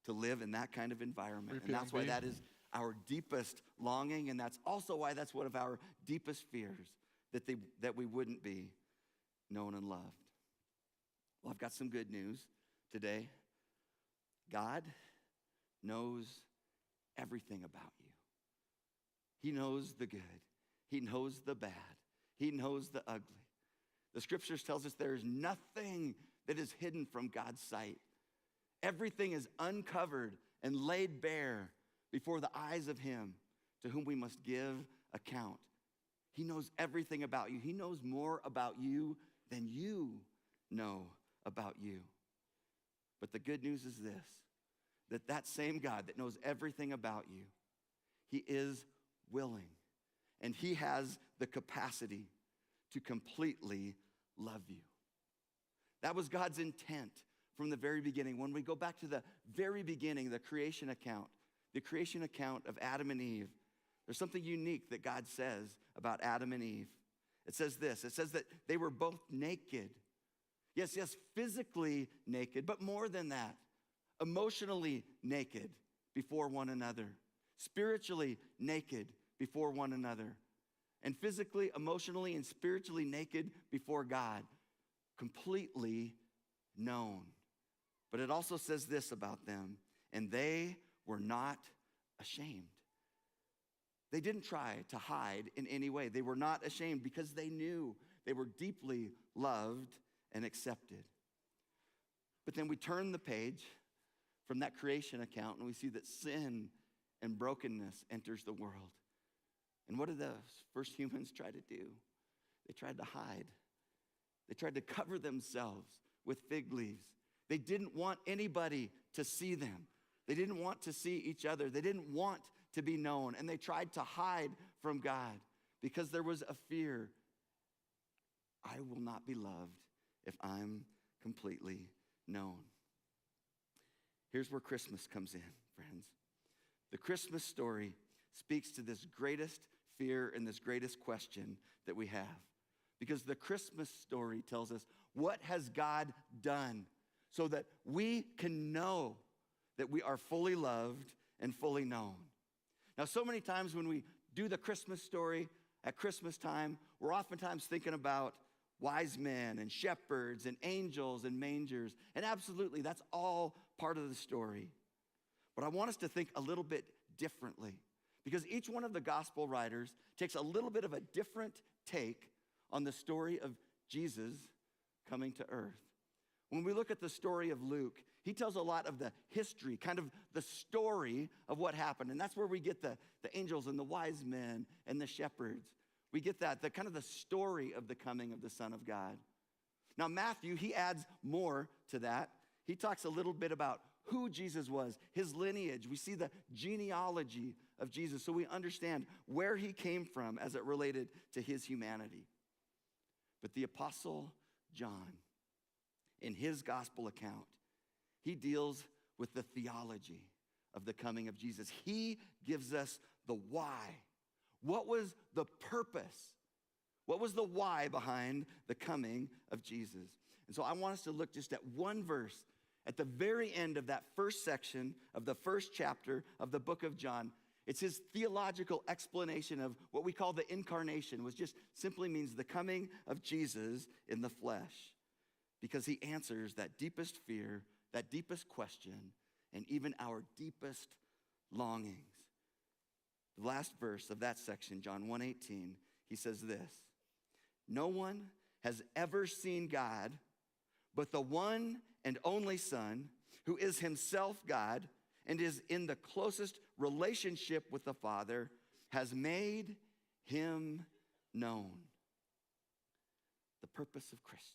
to live in that kind of environment, and that's why that is our deepest longing, and that's also why that's one of our deepest fears, that we wouldn't be known and loved. Well, I've got some good news today. God knows everything about you. He knows the good. He knows the bad. He knows the ugly. The scriptures tells us there is nothing that is hidden from God's sight. Everything is uncovered and laid bare before the eyes of him to whom we must give account. He knows everything about you. He knows more about you than you know about you. But the good news is this, that same God that knows everything about you, he is willing, and he has the capacity to completely love you. That was God's intent from the very beginning. When we go back to the very beginning, the creation account of Adam and Eve, there's something unique that God says about Adam and Eve. It says this, it says that they were both naked. Yes, physically naked, but more than that, emotionally naked before one another, spiritually naked before one another, and physically, emotionally, and spiritually naked before God, completely known. But it also says this about them, and they were not ashamed. They didn't try to hide in any way. They were not ashamed because they knew they were deeply loved and accepted. But then we turn the page from that creation account and we see that sin and brokenness enters the world. And what did those first humans try to do? They tried to hide. They tried to cover themselves with fig leaves. They didn't want anybody to see them. They didn't want to see each other. They didn't want to be known. And they tried to hide from God because there was a fear. I will not be loved if I'm completely known. Here's where Christmas comes in, friends. The Christmas story speaks to this greatest fear and this greatest question that we have. Because the Christmas story tells us, what has God done so that we can know that we are fully loved and fully known? Now, so many times when we do the Christmas story at Christmas time, we're oftentimes thinking about wise men and shepherds and angels and mangers. And absolutely, that's all part of the story. But I want us to think a little bit differently, because each one of the gospel writers takes a little bit of a different take on the story of Jesus coming to earth. When we look at the story of Luke, he tells a lot of the history, kind of the story of what happened. And that's where we get the angels and the wise men and the shepherds. We get that, the kind of the story of the coming of the Son of God. Now, Matthew, he adds more to that. He talks a little bit about who Jesus was, his lineage. We see the genealogy of Jesus, so we understand where he came from as it related to his humanity. But the Apostle John, in his gospel account, he deals with the theology of the coming of Jesus. He gives us the why. What was the purpose? What was the why behind the coming of Jesus? And so I want us to look just at one verse at the very end of that first section of the first chapter of the book of John. It's his theological explanation of what we call the incarnation, which just simply means the coming of Jesus in the flesh, because he answers that deepest fear, that deepest question, and even our deepest longings. The last verse of that section, John 1:18, he says this: "No one has ever seen God, but the one and only Son, who is himself God and is in the closest relationship with the Father, has made him known. The purpose of Christmas.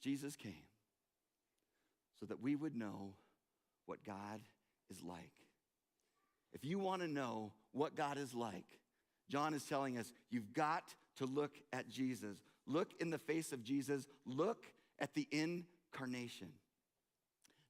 Jesus came so that we would know what God is like. If you want to know what God is like, John is telling us you've got to look at Jesus. Look in the face of Jesus. Look at the incarnation.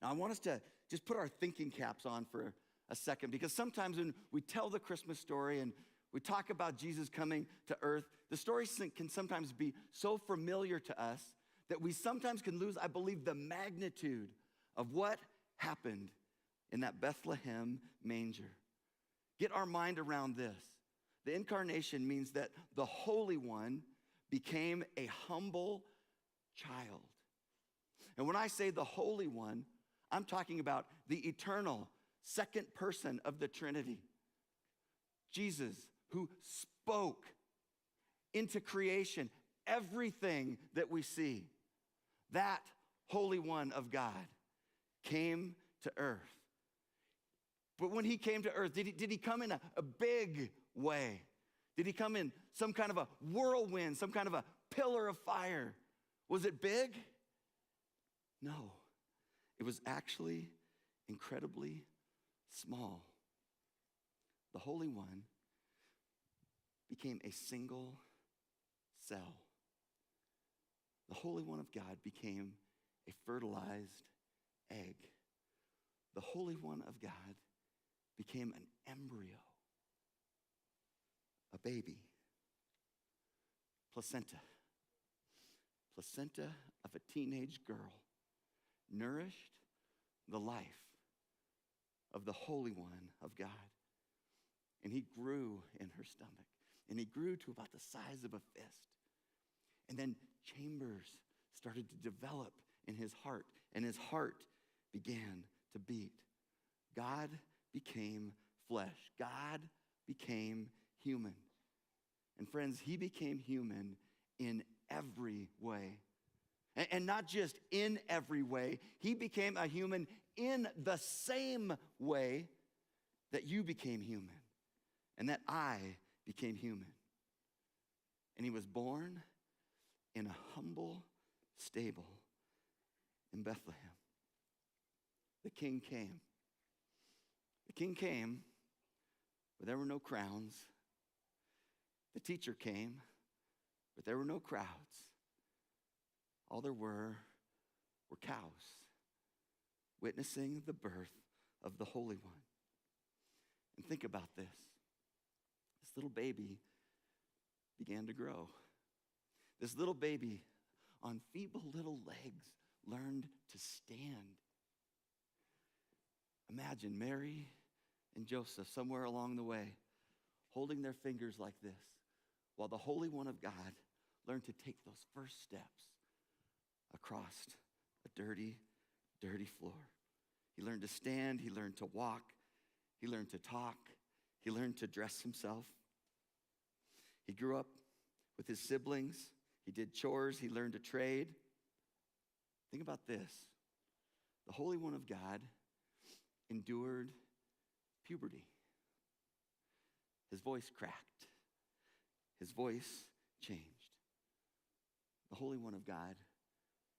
Now, I want us to just put our thinking caps on for a second, because sometimes when we tell the Christmas story and we talk about Jesus coming to earth, the story can sometimes be so familiar to us that we sometimes can lose, I believe, the magnitude of what happened in that Bethlehem manger. Get our mind around this. The incarnation means that the Holy One became a humble child. And when I say the Holy One, I'm talking about the eternal second person of the Trinity. Jesus, who spoke into creation everything that we see. That Holy One of God came to earth. But when he came to earth, did he come in a big way? Did he come in some kind of a whirlwind, some kind of a pillar of fire? Was it big? No. It was actually incredibly small. The Holy One became a single cell. The Holy One of God became a fertilized egg. The Holy One of God became an embryo, a baby, placenta of a teenage girl, nourished the life of the Holy One of God. And he grew in her stomach, and he grew to about the size of a fist. And then chambers started to develop in his heart, and his heart began to beat. God became flesh. God became human. And friends, he became human in every way. And not just in every way, he became a human in the same way that you became human and that I became human. And he was born in a humble stable in Bethlehem. The king came. The king came, but there were no crowns. The teacher came, but there were no crowds. All there were cows witnessing the birth of the Holy One. And think about this. This little baby began to grow. This little baby on feeble little legs learned to stand. Imagine Mary and Joseph somewhere along the way holding their fingers like this while the Holy One of God learned to take those first steps across a dirty, dirty floor. He learned to stand, he learned to walk, he learned to talk, he learned to dress himself. He grew up with his siblings, he did chores, he learned to trade. Think about this. The Holy One of God endured puberty. His voice cracked. His voice changed. The Holy One of God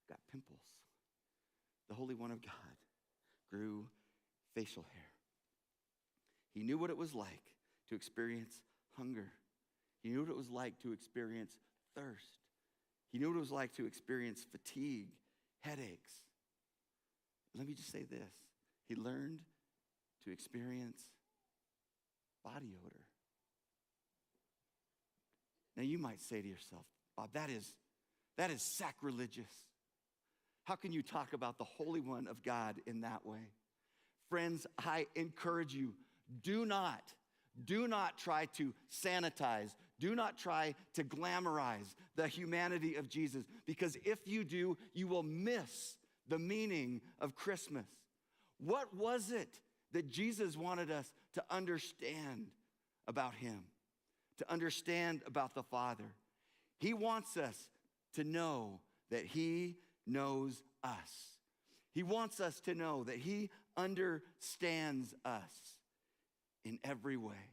got pimples. The Holy One of God grew facial hair. He knew what it was like to experience hunger. He knew what it was like to experience thirst. He knew what it was like to experience fatigue, headaches. Let me just say this. He learned to experience body odor. Now you might say to yourself, Bob, that is sacrilegious. How can you talk about the Holy One of God in that way? Friends, I encourage you, do not try to sanitize, do not try to glamorize the humanity of Jesus, because if you do, you will miss the meaning of Christmas. What was it that Jesus wanted us to understand about him, to understand about the Father? He wants us to know that he knows us. He wants us to know that he understands us in every way.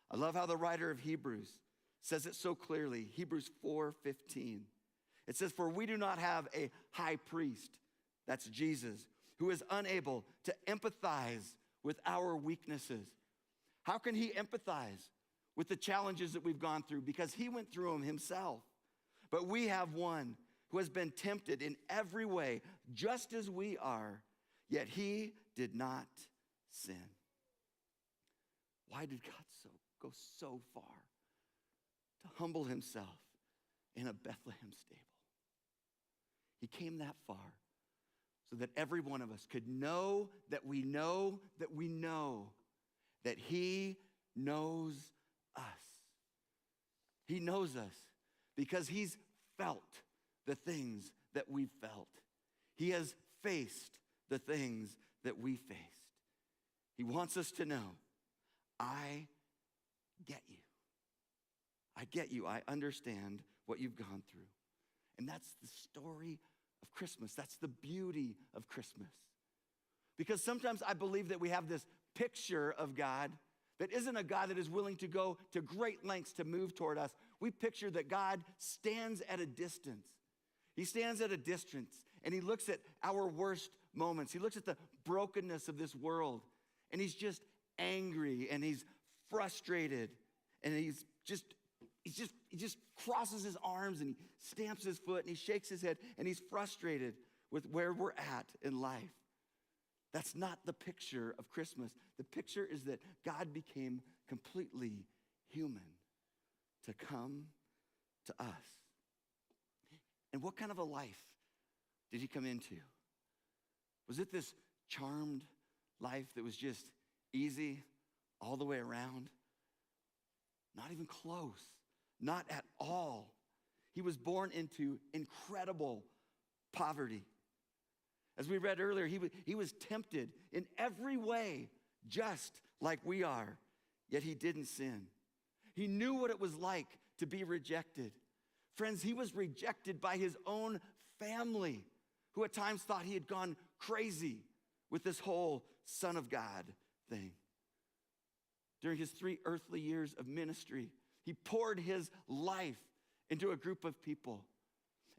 I love how the writer of Hebrews says it so clearly. Hebrews 4:15. It says, "For we do not have a high priest," that's Jesus, "who is unable to empathize with our weaknesses." How can he empathize with the challenges that we've gone through? Because he went through them himself. But we have one who has been tempted in every way, just as we are, yet he did not sin. Why did God go so far to humble himself in a Bethlehem stable? He came that far so that every one of us could know that we know that we know that he knows us. He knows us because he's felt the things that we felt. He has faced the things that we faced. He wants us to know, I get you. I get you. I understand what you've gone through. And that's the story of Christmas. That's the beauty of Christmas. Because sometimes I believe that we have this picture of God that isn't a God that is willing to go to great lengths to move toward us. We picture that God stands at a distance. He stands at a distance and he looks at our worst moments. He looks at the brokenness of this world and he's just angry and he's frustrated and he just crosses his arms and he stamps his foot and he shakes his head and he's frustrated with where we're at in life. That's not the picture of Christmas. The picture is that God became completely human to come to us. And what kind of a life did he come into? Was it this charmed life that was just easy all the way around? Not even close. Not at all. He was born into incredible poverty. As we read earlier, he was tempted in every way, just like we are, yet he didn't sin. He knew what it was like to be rejected. Friends, he was rejected by his own family, who at times thought he had gone crazy with this whole Son of God thing. During his 3 earthly years of ministry, he poured his life into a group of people.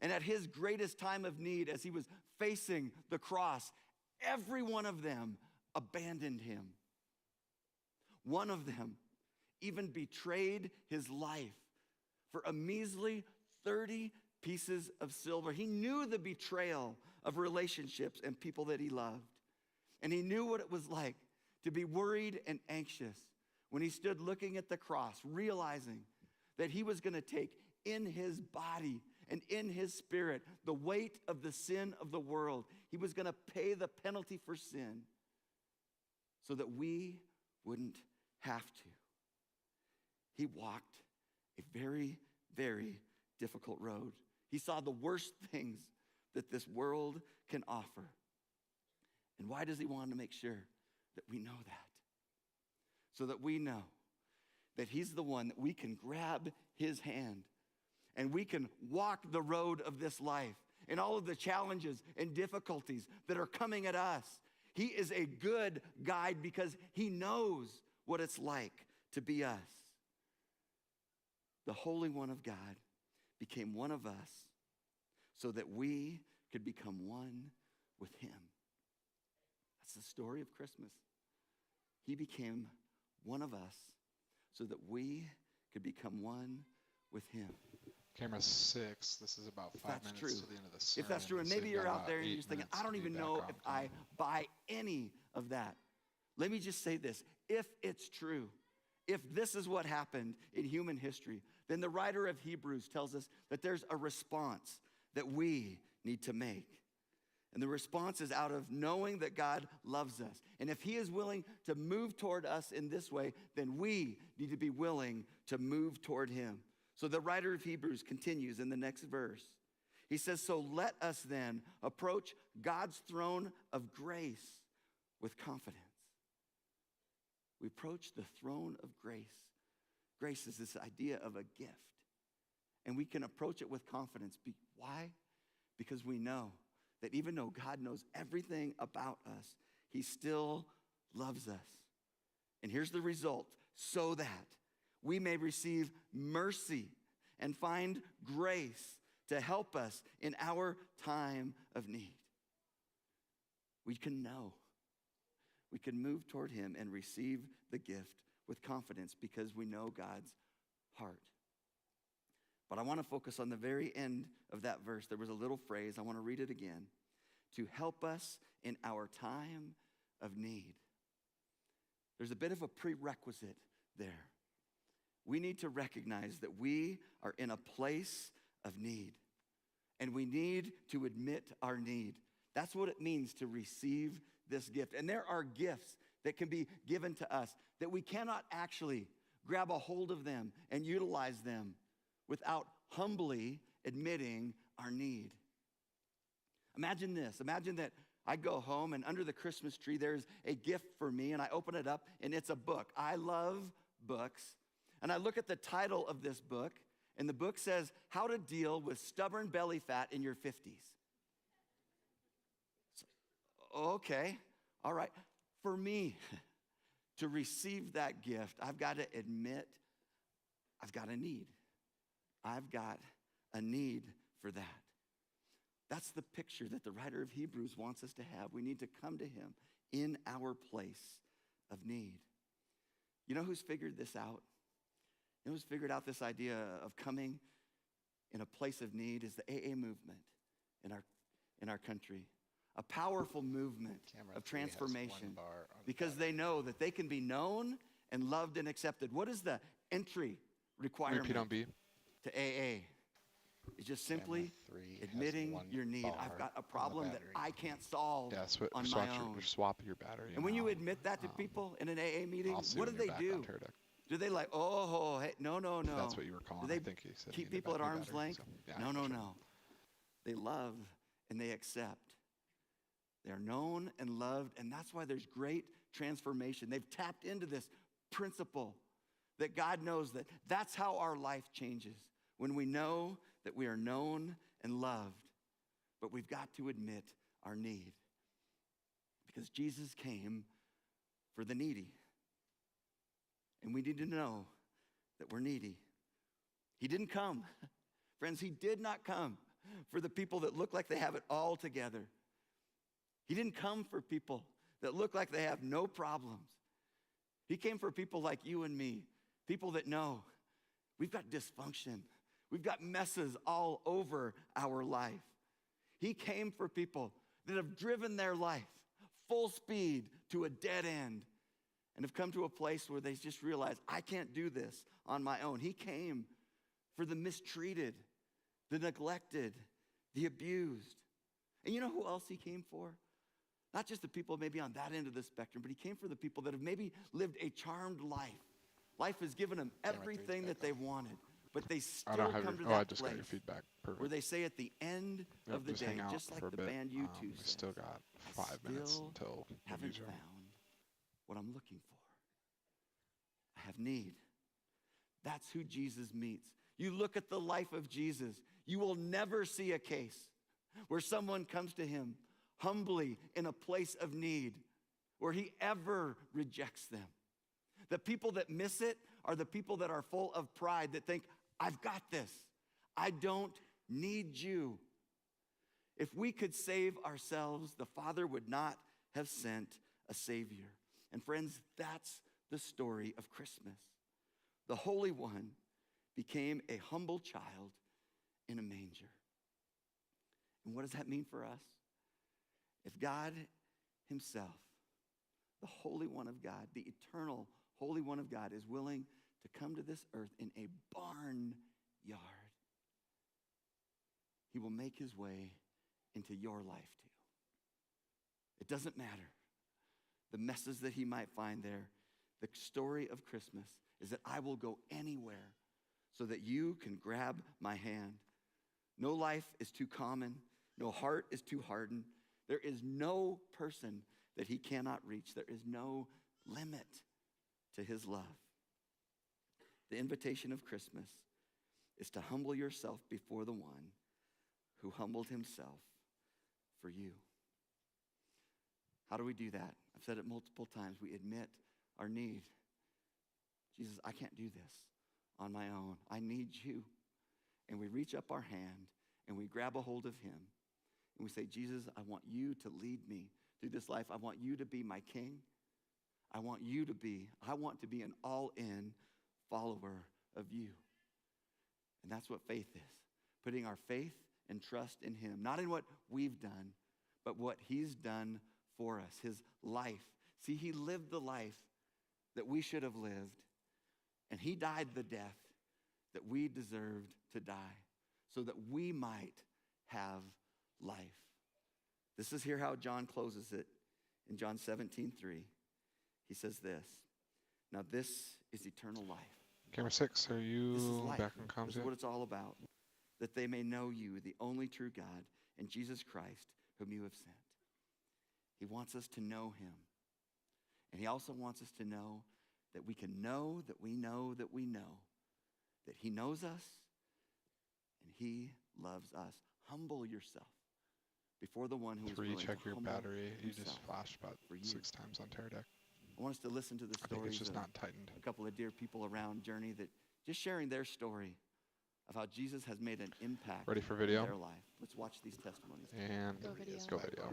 And at his greatest time of need, as he was facing the cross, every one of them abandoned him. One of them even betrayed his life for a measly 30 pieces of silver. He knew the betrayal of relationships and people that he loved. And he knew what it was like to be worried and anxious when he stood looking at the cross, realizing that he was going to take in his body and in his spirit the weight of the sin of the world. He was going to pay the penalty for sin so that we wouldn't have to. He walked a very, very difficult road. He saw the worst things that this world can offer. And why does he want to make sure that we know that? So that we know that he's the one that we can grab his hand and we can walk the road of this life and all of the challenges and difficulties that are coming at us. He is a good guide because he knows what it's like to be us. The Holy One of God became one of us so that we could become one with him. That's the story of Christmas. He became one of us so that we could become one with him. Camera 6, this is about 5 minutes to the end of the sermon. If that's true, and so maybe you've you're got out there about and you're 8 just thinking, minutes I don't to even be know back if on I time. buy any of that. Let me just say this. If it's true, if this is what happened in human history, then the writer of Hebrews tells us that there's a response that we need to make. And the response is out of knowing that God loves us. And if he is willing to move toward us in this way, then we need to be willing to move toward him. So the writer of Hebrews continues in the next verse. He says, so let us then approach God's throne of grace with confidence. We approach the throne of grace. Grace is this idea of a gift. And we can approach it with confidence. Why? Because we know that even though God knows everything about us, he still loves us. And here's the result: so that we may receive mercy and find grace to help us in our time of need. We can know. We can move toward him and receive the gift with confidence because we know God's heart. But I want to focus on the very end of that verse. There was a little phrase. I want to read it again. To help us in our time of need. There's a bit of a prerequisite there. We need to recognize that we are in a place of need. And we need to admit our need. That's what it means to receive this gift. And there are gifts that can be given to us that we cannot actually grab a hold of them and utilize them without humbly admitting our need. Imagine this. Imagine that I go home and under the Christmas tree there's a gift for me and I open it up and it's a book. I love books. And I look at the title of this book and the book says, How to Deal with Stubborn Belly Fat in Your 50s. Okay, all right. For me to receive that gift, I've got to admit I've got a need. I've got a need for that. That's the picture that the writer of Hebrews wants us to have. We need to come to him in our place of need. You know who's figured this out? You know who's figured out this idea of coming in a place of need is the AA movement in our country. A powerful movement of transformation because they know that they can be known and loved and accepted. What is the entry requirement Repeat on B. to AA? It's just simply admitting your need. I've got a problem that I can't solve on my own. Swap your battery. And when you admit that to people in an AA meeting, what do they do? Do they like, oh, hey, no. That's what you were calling. Do they I think he said keep people at arm's battery, length? So, yeah, No. They love and they accept. They're known and loved, and that's why there's great transformation. They've tapped into this principle that God knows that that's how our life changes, when we know that we are known and loved, but we've got to admit our need. Because Jesus came for the needy, and we need to know that we're needy. He didn't come, friends, he did not come for the people that look like they have it all together. He didn't come for people that look like they have no problems. He came for people like you and me, people that know we've got dysfunction. We've got messes all over our life. He came for people that have driven their life full speed to a dead end and have come to a place where they just realize, I can't do this on my own. He came for the mistreated, the neglected, the abused. And you know who else he came for? Not just the people maybe on that end of the spectrum, but he came for the people that have maybe lived a charmed life. Life has given them everything that they wanted, but they still come to that got your feedback. Perfect. Where they say at the end of the day, just like the band U2 we says, still got 5 minutes until haven't found what I'm looking for. I have need. That's who Jesus meets. You look at the life of Jesus, you will never see a case where someone comes to him humbly in a place of need, where he ever rejects them. The people that miss it are the people that are full of pride, that think, I've got this. I don't need you. If we could save ourselves, the Father would not have sent a Savior. And friends, that's the story of Christmas. The Holy One became a humble child in a manger. And what does that mean for us? If God himself, the Holy One of God, the eternal Holy One of God, is willing to come to this earth in a barnyard, he will make his way into your life too. It doesn't matter the messes that he might find there. The story of Christmas is that I will go anywhere so that you can grab my hand. No life is too common. No heart is too hardened. There is no person that he cannot reach. There is no limit to his love. The invitation of Christmas is to humble yourself before the one who humbled himself for you. How do we do that? I've said it multiple times. We admit our need. Jesus, I can't do this on my own. I need you. And we reach up our hand and we grab a hold of him. And we say, Jesus, I want you to lead me through this life. I want you to be my king. I want to be an all-in follower of you. And that's what faith is. Putting our faith and trust in him. Not in what we've done, but what he's done for us. His life. See, he lived the life that we should have lived. And he died the death that we deserved to die so that we might have life. This is here how John closes it in John 17:3. He says this, now this is eternal life. Camera 6, are you This is life. back on comms This is yet? what it's all about. That they may know you, the only true God, and Jesus Christ, whom you have sent. He wants us to know him. And he also wants us to know that we can know that we know that we know that he knows us and he loves us. Humble yourself before the one who is Three, willing check to your humble battery. You himself just flashed about for you. 6 times on Teradek. I want us to listen to the I think stories it's just of not tightened. a couple of dear people around Journey that just sharing their story of how Jesus has made an impact Ready for in video? their life. Let's watch these testimonies. And Go video. go video.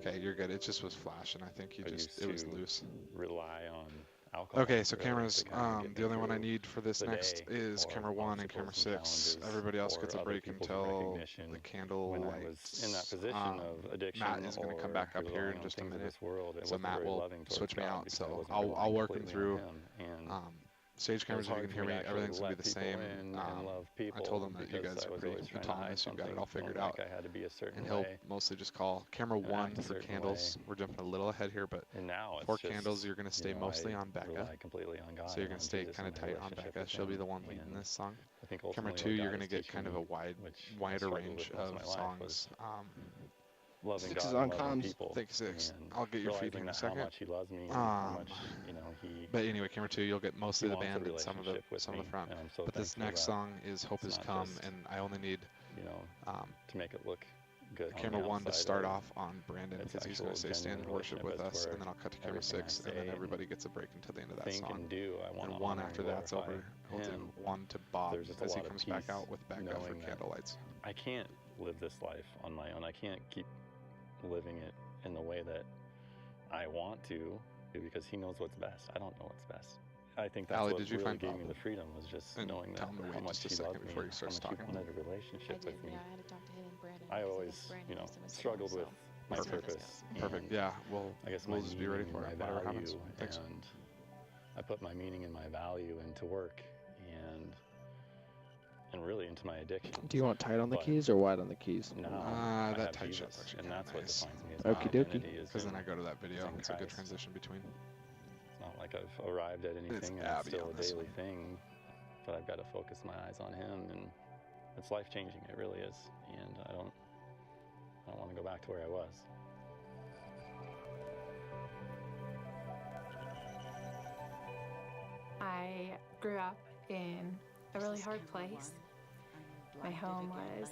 Okay, you're good. It just was flashing. I think you I just, used it was to loose. Rely on alcohol. Okay, so really cameras, to kind of get the only me one I through need for this the next day, is or camera 1 and camera obstacles and 6. challenges, Everybody else or gets a other break people's until recognition. the candle When I lights. was in that position of addiction, Matt is going to come or back up here relying in on just a things of minute. this world, it So wasn't Matt very will loving towards switch me God out. because I So wasn't I'll relying work him completely through. on him, and Stage cameras, if you hard can for hear me me, to everything's going to be the let same. people in and love I told him that you because guys I are was pretty always trying to autonomous. hide You've got it something, all figured feeling out. like I had to be a certain And he'll way mostly just call camera and 1 act a for certain candles. way. We're jumping a little ahead here, but And now it's for just, candles, you're going to stay you know, mostly I on Becca. rely completely on God So you're going and to stay Jesus kind and of my tight on relationship Becca. with She'll be him, the one leading and this song. I think Camera ultimately 2, what you're God going to is get kind of teaching a me, which I wider struggled range with most of my life, was songs. loving 6 God is on and loving comms. people, Think 6. and I'll get your feed realizing in a that second. how much he loves me and how much, you know, he But anyway, camera 2, you'll get mostly the wants a band and some of the relationship with me, front. and I'm so But this thankful next that song is Hope it's Has not Come, just, and I only need you know, to make it look good on camera the 1 to outside, start or off on Brandon it's because he's going to actual stay stand and genuine worship with relationship us, where and then I'll cut to camera everything I 6, and then say everybody gets a break until the end of that think song. and do, I want And to 1 honor after and that's glorify over. We'll do him. 1 to Bob There's just a as he lot of comes back peace out with Becca for knowing that Candlelights. I can't live this life on my own. I can't keep living it in the way that I want to, because he knows what's best. I don't know what's best. I think that's Allie, what did you really find gave Bob? me the freedom, was just And knowing tell that him to how wait much just a he second loved me, before he how starts much he talking. wanted a I relationship did, with me. yeah, I had to talk to him and Brandon. I because always, Brandon you know, asked him as well, struggled with so my let's see how this purpose. goes. Perfect. and Yeah, we'll I guess we'll my just be ready meaning for and it. my Whatever happens. value, Thanks. and I put my meaning and my value into work and really into my addiction. Do you want tight on the But keys or wide on the keys? now I That have tight Jesus, shot's actually and kinda that's what nice. defines me as Okie my dokie. identity is Because then in- I go to that video. in It's a good Christ. transition between. It's not like I've arrived at anything, and Abby it's still on a this daily one. thing, but I've got to focus my eyes on him, and it's life-changing. It really is, and I don't want to go back to where I was. I grew up in a really hard place. My home was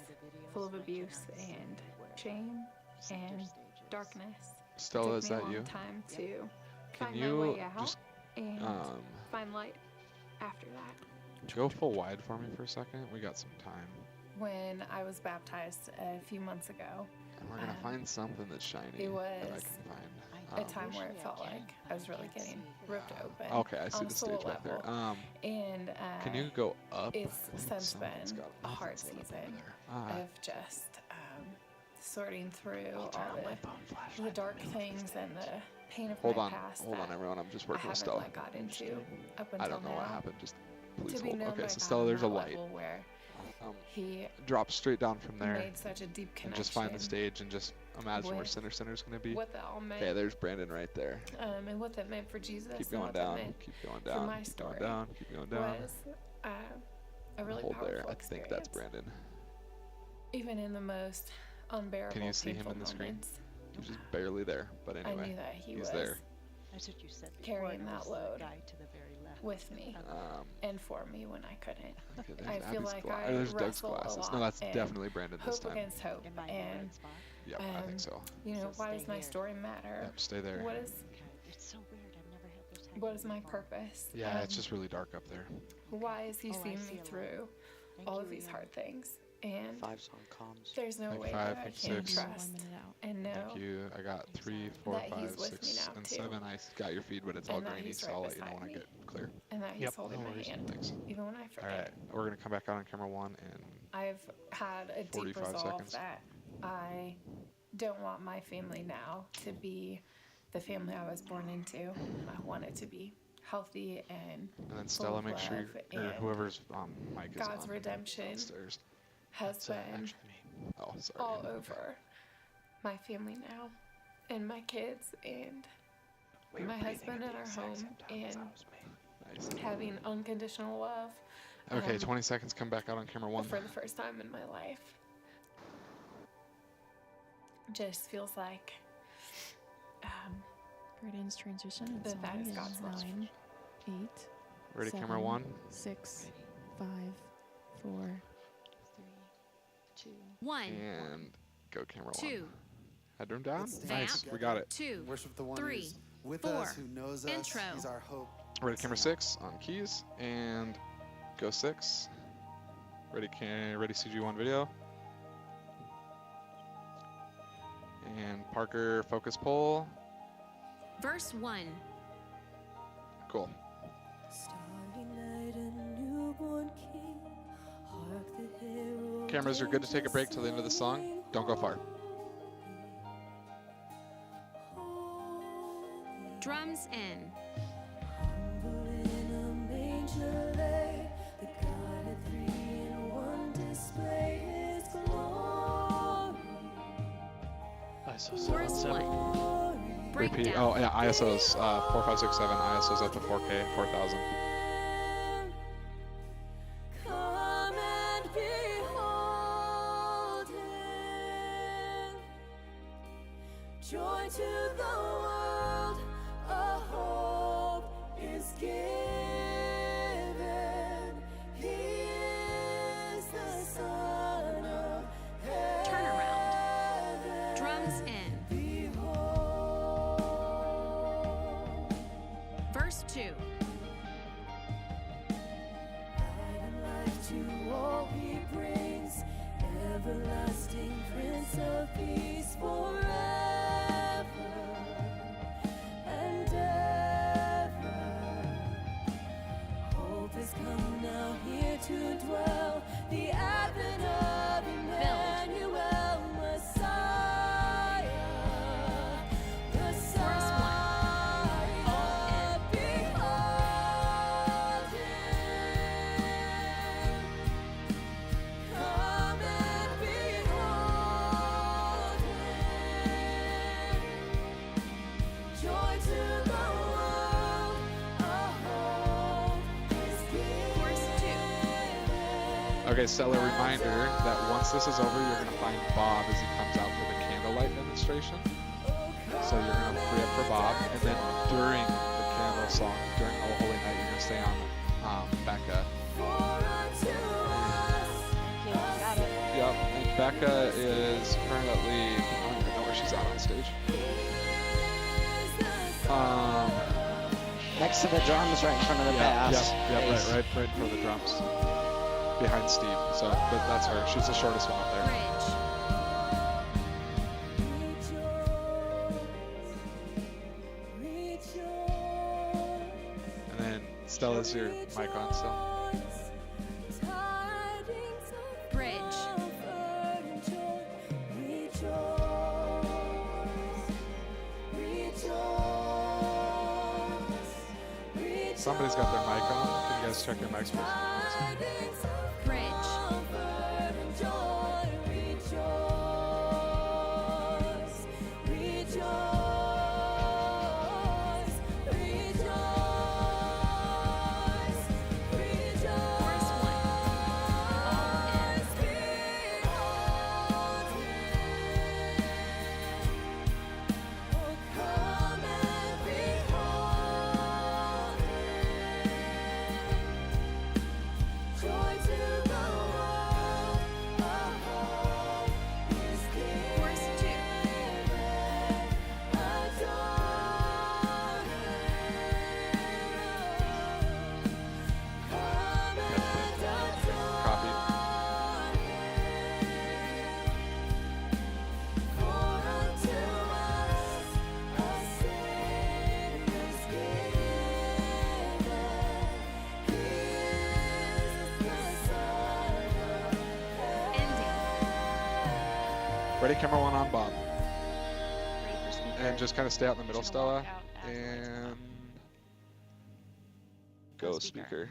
full of abuse and shame and darkness. Stella, it is took me that a long you? time to Can find you my way out just and um, find light after that. go full wide for me for a second? We got some time. When I was baptized a few months ago, And we're gonna find something that's shiny it that I was can find. a time where it felt like I was really getting ripped open. Okay, I see on the a soul stage back there. level. And Can you go up? It's I think since someone's been got a hard nothing's lit up over season there. of just sorting through all the dark things and the pain of Hold my on, past hold on, that everyone. I'm just I working with haven't Stella. like got into up until I don't know now. what happened. Just please to be hold. known Okay, by so God Stella, on there's a that light. level where he Drop straight down from there. made such a deep And just find the connection stage and just imagine where with Center's gonna be. what that all meant. Okay, there's Brandon right there. And what that meant for Jesus. Keep and going what down. That meant Keep going for down. my Keep story going down. Keep going down. Was a really Hold powerful there. I think that's experience. Brandon. Even in the most unbearable, Can you see him painful in the screen? moments, He's just barely there, but I anyway, knew that he he's was there. carrying that load with me and for me when I couldn't. Okay, I feel like I there's Doug's wrestle a glasses. lot No, that's and definitely Brandon this hope time. against hope. And Yep, I think so. you know, why does my story matter? Yep, stay there. What is my purpose? Yeah, it's just really dark up there. Why is he seeing me through all of these hard things? And 5's on comms. there's no Like way 5, that I like can 6. trust and know Thank you. I got 3, 4, that 5, he's with me 6, now, and too. 7. I got your feed, but it's all And that grainy, he's so right I'll let you know beside when I me. get clear. and that he's Yep, holding no my worries. hand, Thanks. even when I All forget. right, we're gonna come back out on camera 1 and I've had a deep 45 resolve seconds. that I don't want my family now to be the family I was born into. I want it to be healthy and then full Stella, of make sure love, or and whoever's on mic is God's on redemption downstairs. has been Oh, sorry. all over my family now and my kids and my husband and our home and Nice. having unconditional love Okay, 20 seconds. Come back out on camera 1. for the first time in my life. Just feels like Brayden's transition that that is God's love. 9, 8. Ready, camera 1. 6, 5, 4, 1, And go camera 1. 2, Headroom down. Vamp. Nice. We got it. 2, Worship the one 3, who's with 4, us, who knows us. intro. He's our hope. Ready, camera 6 on keys and go 6. Ready, ready CG1 video. And Parker focus pull. verse 1, Cool. Cameras, you're good to take a break till the end of the song. Don't go far. drums in, ISO chorus 7. 1, Repeat. breakdown, Oh, yeah, ISOs 4, 5, 6, 7. ISOs up to 4K, 4000. Come and behold him. Joy to the world, a hope is given. He is the Son of heaven. turnaround, drums in, verse 2, Life to all he brings, everlasting Prince of Peace forever and ever. Hope has come now here to dwell, the advent of Emmanuel, Messiah, Messiah. Behold him. Come and behold him. Joy to the world, a hope is chorus 2, given. Okay, Stella, reminder that once this is over, you're going to find Bob as he comes out for the candlelight demonstration. So you're going to free up for Bob, and then during the candle song, during Oh Holy Night, you're going to stay on Becca. Yep, and Becca is currently, I don't even know where she's at on stage. Next to the drums, right in front of the bass. Yep, right in front of the drums. Behind Steve, so, but that's her. She's the shortest one up there. bridge, And then Stella's your mic on still. bridge, Somebody's got their mic on. Can you guys check your mics, please? bridge, chorus 1, all in, Come and behold Ready, camera 1 on Bob. Ready for speaker. And just kind of stay out in the middle, Just gonna walk Stella. out as the lights come And on. go speaker. speaker.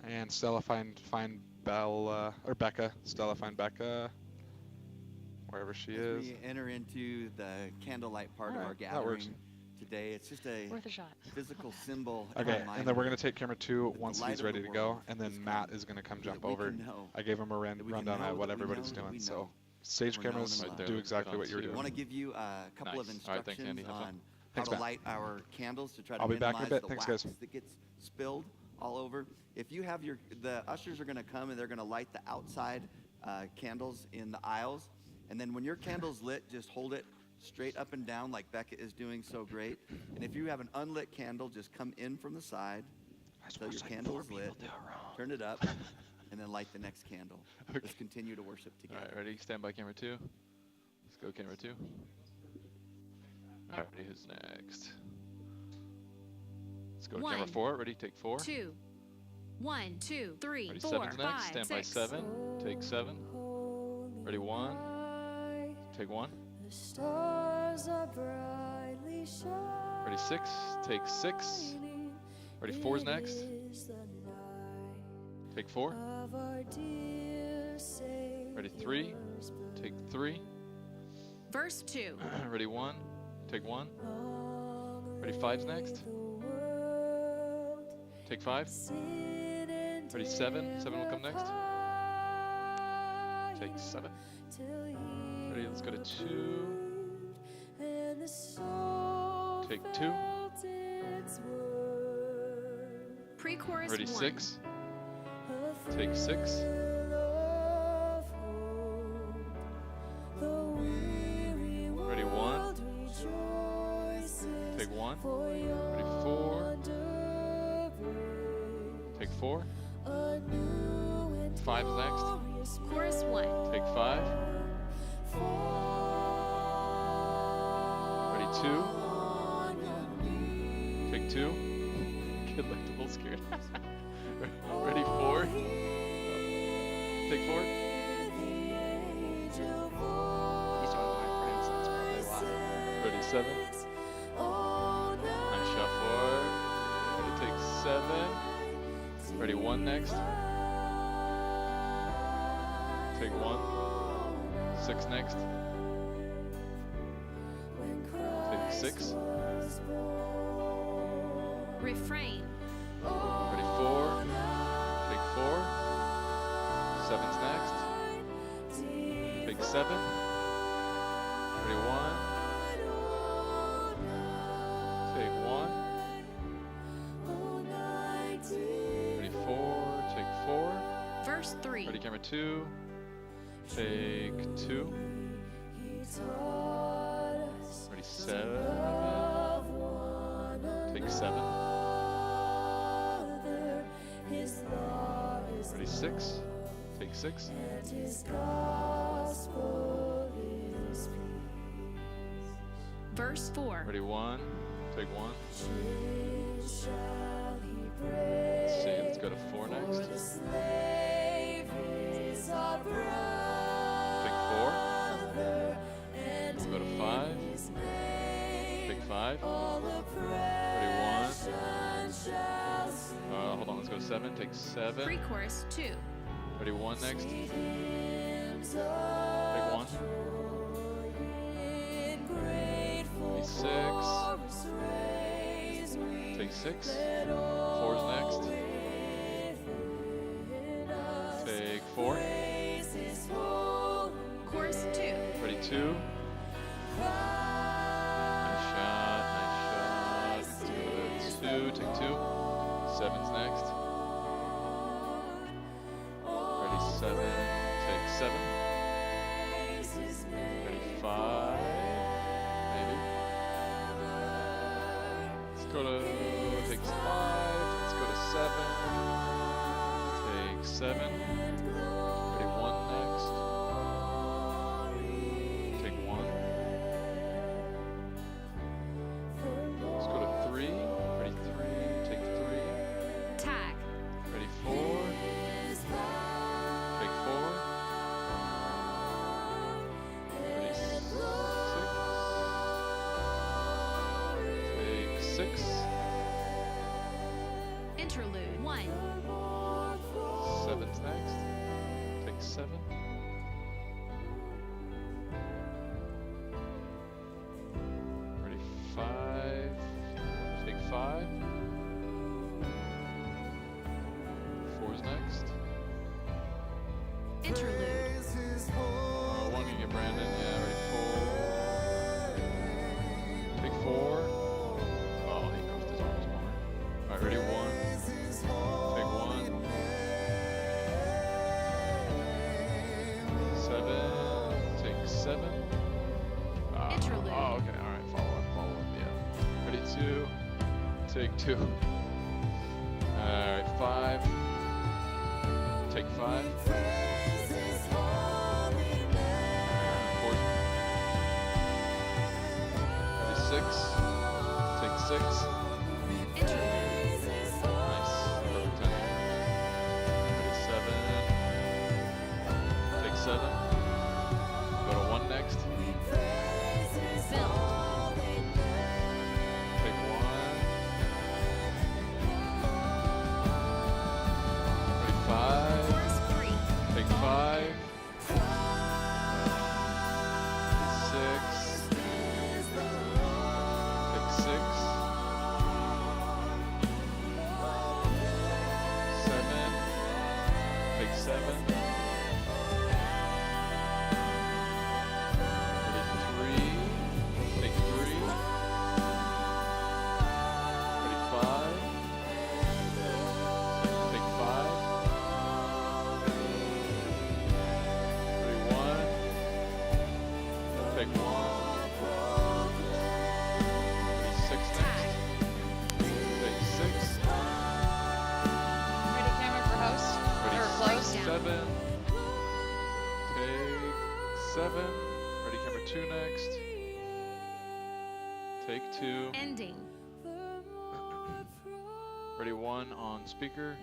And Stella, find Bella or Becca. Stella, find Becca. Wherever she As is. we enter into the candlelight part of Alright, our that works. gathering today, it's just a Worth a shot. physical symbol. Okay, and and then we're gonna take camera 2 the once light he's of the ready to go, world and then is Matt come, is gonna come so that jump we over. can know I gave him a that we can rundown know of what that we everybody's know that doing. we So know stage we're known cameras and loved. do exactly what you're I doing. want to give you a couple of Nice. All right, thanks, instructions Andy. Have fun. on how Thanks, to Matt. light our candles to try to I'll be back in a minimize bit. the Thanks, wax guys. that gets spilled all over. If you have the ushers are going to come and they're going to light the outside candles in the aisles, and then when your candle's lit, just hold it straight up and down like Becca is doing so great. And if you have an unlit candle, just come in from the side so your candle is lit, turn it up, and then light the next candle. Okay. Let's continue to worship All together. right, ready? Stand by camera 2. Let's go camera 2. All right, ready? Who's next? Let's go to camera 1, 4. Ready? Take 4. 2, 1, 2, 3, Ready? 4, 7's next. 5, Stand by 6. 7. Take 7. Ready? 1. Take 1. The stars are brightly shining. Ready? 6. Take 6. Ready? 4's next. Is the night Take 4. of our dear Ready? 3. Savior's birth. Take 3. Verse 2. Ready? 1. Take 1. Long Ready? 5's next. the world Take 5. sin and Ready? 7. 7 will come next. hide Take 7. till he Ready? Let's go to 2. and the soul Take 2. felt its worth. Pre-chorus Ready? 1. 6. A Take 6. thrill of hope. The weary Ready? 1. world rejoices Take 1. for Ready? 4. yonder breaks Take 4. a new and 5's next. glorious Chorus 1. Take 5. Ready? 2. on your knees. Take 2. Kid looked a little scared. Ready? 4. Take 4. He's one of my friends, that's probably why. Ready? 7. Nice shot 4. Ready? Take 7. Ready? 1 next. Take 1. 6 next. Take 6. Refrain. Ready? 4. Take 4. 7's next. Take 7. Ready? 1. Take 1. Ready? 4. Take 4. Verse 3. Ready? Camera 2. Take 2. Ready? 7. Take 7. Ready? 6. Take 6. Verse 4. Ready? 1. Take 1. Let's see. Let's go to 4 next. Take 4. Let's go to 5. Take 5. Ready? 1. Hold on. Let's go to 7. Take 7. Pre-chorus 2. Ready? 1 next. Take 1. Ready? 6. Take 6. 4's next. Take 4. Chorus 2. Ready? 2. Nice shot. Nice shot. Let's go to 2. Take 2. 7's next. Ready? 7. Take 7. Ready? 5. Maybe. Let's go to. Takes 5. Let's go to 7. Take 7. Ready? 1 next. Take 1. Let's go to 3. Ready? 3. Take 3. Tag. Ready? 4. Take 4. 6. Interlude 1. 7's next. Take 7. Ready, 5. Take 5. 4's next. Interlude. 1 you get Brandon. Yeah, ready, 4. Take 4. Oh, he goes to his arms more. Alright, ready, 1. Take 1. 7. Take 7. Interlude. Oh, okay, alright, follow up, yeah. Ready, 2. Take 2. Alright, 5. Take 5. 6. Take 6. Interlude. Nice. Perfect timing. Ready, 7. Take 7. Go to 1 next. Build. Take 1. Ready, 5. Chorus 3. Take 5. 6. Take 6. 7. Take 7. Ready, 3. Take 3. Ready, 5. Take 5. Ready, 1. Take 1. Ready, 6 next. Take 6. Ready, camera for host? Ready, Or close? 7. Take 7. Ready, camera 2 next. Take 2. Ending. Ready, 1 on speaker.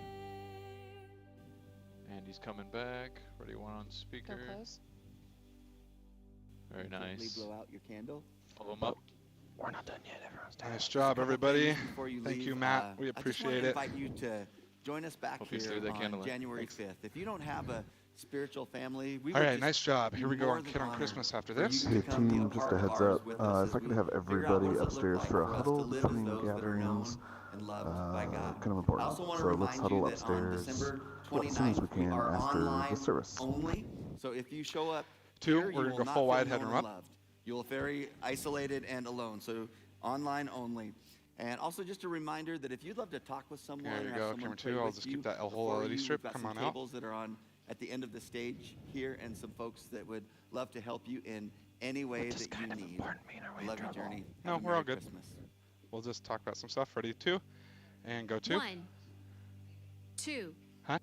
And he's coming back. Ready, 1 on Go speaker. close. Very nice. Blow out your candle. Follow him up. We're not done yet. Everyone's done. Nice job, everybody. Before you Thank leave, you, Matt. We I just appreciate want it. to invite you to join us back Hope you here threw that candle on in. January Thanks. 5th. If you don't have a spiritual family, we All would right, just nice job. be Here we go more on than Kid on honored Christmas after for you this. to Hey come be team, a just part a of heads ours up. with us If as I could we have figure out everybody what does it look upstairs like for a us to huddle live as between those that are known gatherings, and loved by God. kind of I important. also want to So let's remind huddle you that on upstairs December as soon as we 29th, we can are after online the service. only. So if you show up 2, here, we're you gonna will go not full feel wide known headroom and up. loved. You will feel very isolated and alone. So online only. And also just a reminder that if you'd love to talk with someone There or you have go, someone camera pray 2. I'll with just you keep that whole before LED you, strip. we've got Come some on out. tables that are on at the end of the stage here, and some folks that would love to help you in any way that you need. Love you, Journey. No, Have a we're all Merry good. Christmas. We'll just talk about some stuff. Ready, 2. And go 2. 1. 2. Huh?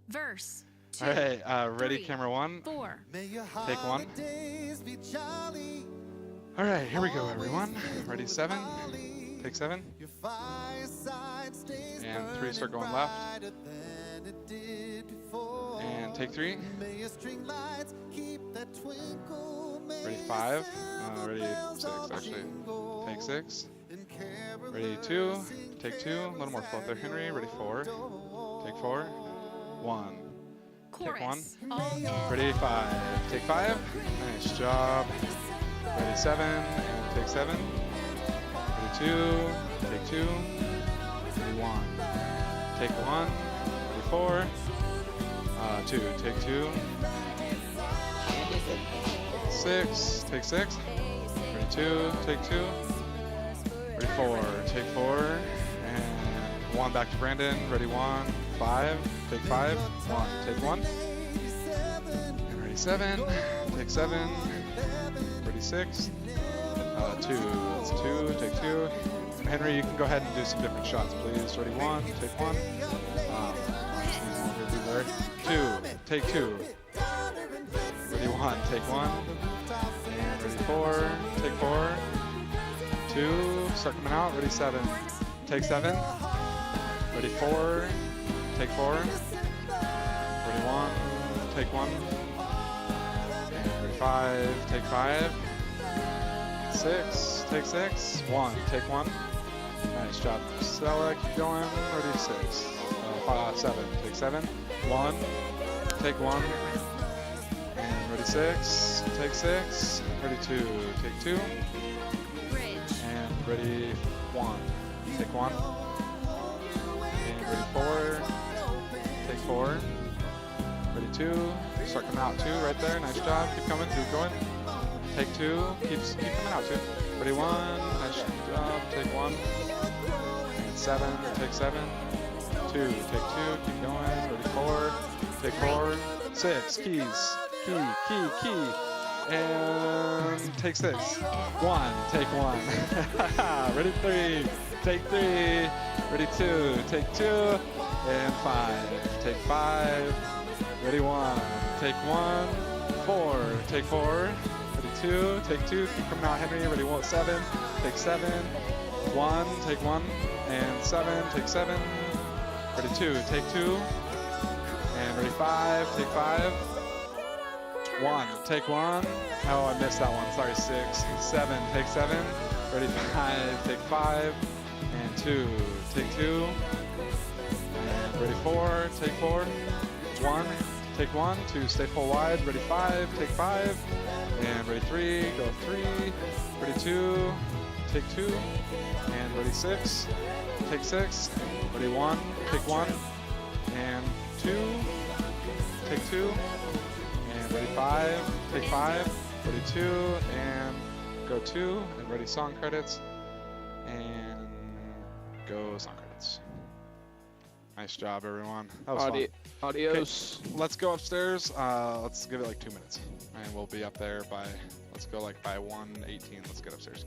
Verse 2. All right, ready, 3, camera 1. 4. Take 1. All right, here we go, everyone. Ready, 7. Take 7. And 3, start going left. And take 3. Ready, 5. Ready, 6, actually. Take 6. Ready, 2. Take 2. A little more flow there, Henry. Ready, 4. Take 4. 1. Take 1. All in. Ready, 5. Take 5. Nice job. Ready, 7. And take 7. Ready, 2. Take 2. Ready, 1. Take 1. Ready, 4. 2. Take 2. 6. Take 6. Ready, 2. Take 2. Ready, 4. Take 4. And 1 back to Brandon. Ready, 1. 5. Take 5. 1. Take 1. And ready, 7. Take 7. Ready, 6. 2. That's 2. Take 2. And Henry, you can go ahead and do some different shots, please. Ready, 1. Take 1. 2. Take 2. Ready, 1. Take 1. And ready, 4. Take 4. 2. Start coming out. Ready, 7. Take 7. Ready, 4. Take 4. Ready, 1. Take 1. And ready, 5. Take 5. 6. Take 6. 1. Take 1. Nice job, Stella. Keep going. Ready, 6. 7. Take 7. 1. Take 1. And ready, 6. Take 6. Ready, 2. Take 2. And ready, 1. Take 1. And ready, 4. Take 4. Ready, 2. Start coming out 2 right there. Nice job. Keep coming. Keep going. Take 2. Keep coming out 2. Ready, 1. Nice job. Take 1. And 7. Take 7. 2. Take 2. Keep going. Ready, 4. Take 4. 6. Keys. Key. And take 6. 1. Take 1. Ready, 3. Take 3. Ready, 2. Take 2. And 5. Take 5. Ready, 1. Take 1. 4. Take 4. Ready, 2. Take 2. Keep coming out, Henry. Ready, 7. Take 7. 1. Take 1. And 7. Take 7. Ready, 2. Take 2. And ready, 5. Take 5. 1. Take 1. Oh, I missed that one. Sorry, 6. 7. Take 7. Ready, 5. Take 5. And 2. Take 2. And ready, 4. Take 4. 1. Take 1. 2. Stay full wide. Ready, 5. Take 5. And ready, 3. Go 3. Ready, 2. Take 2. And ready, 6. Take 6. Ready, 1. Take 1. And 2. Take 2. And ready, 5. Take 5. Ready, 2. And go 2. And ready, song credits. And go song credits. Nice job, everyone. That was fun. Adios. Okay, let's go upstairs. Let's give it like 2 minutes. And we'll be up there by, let's go like by 1:18. Let's get upstairs.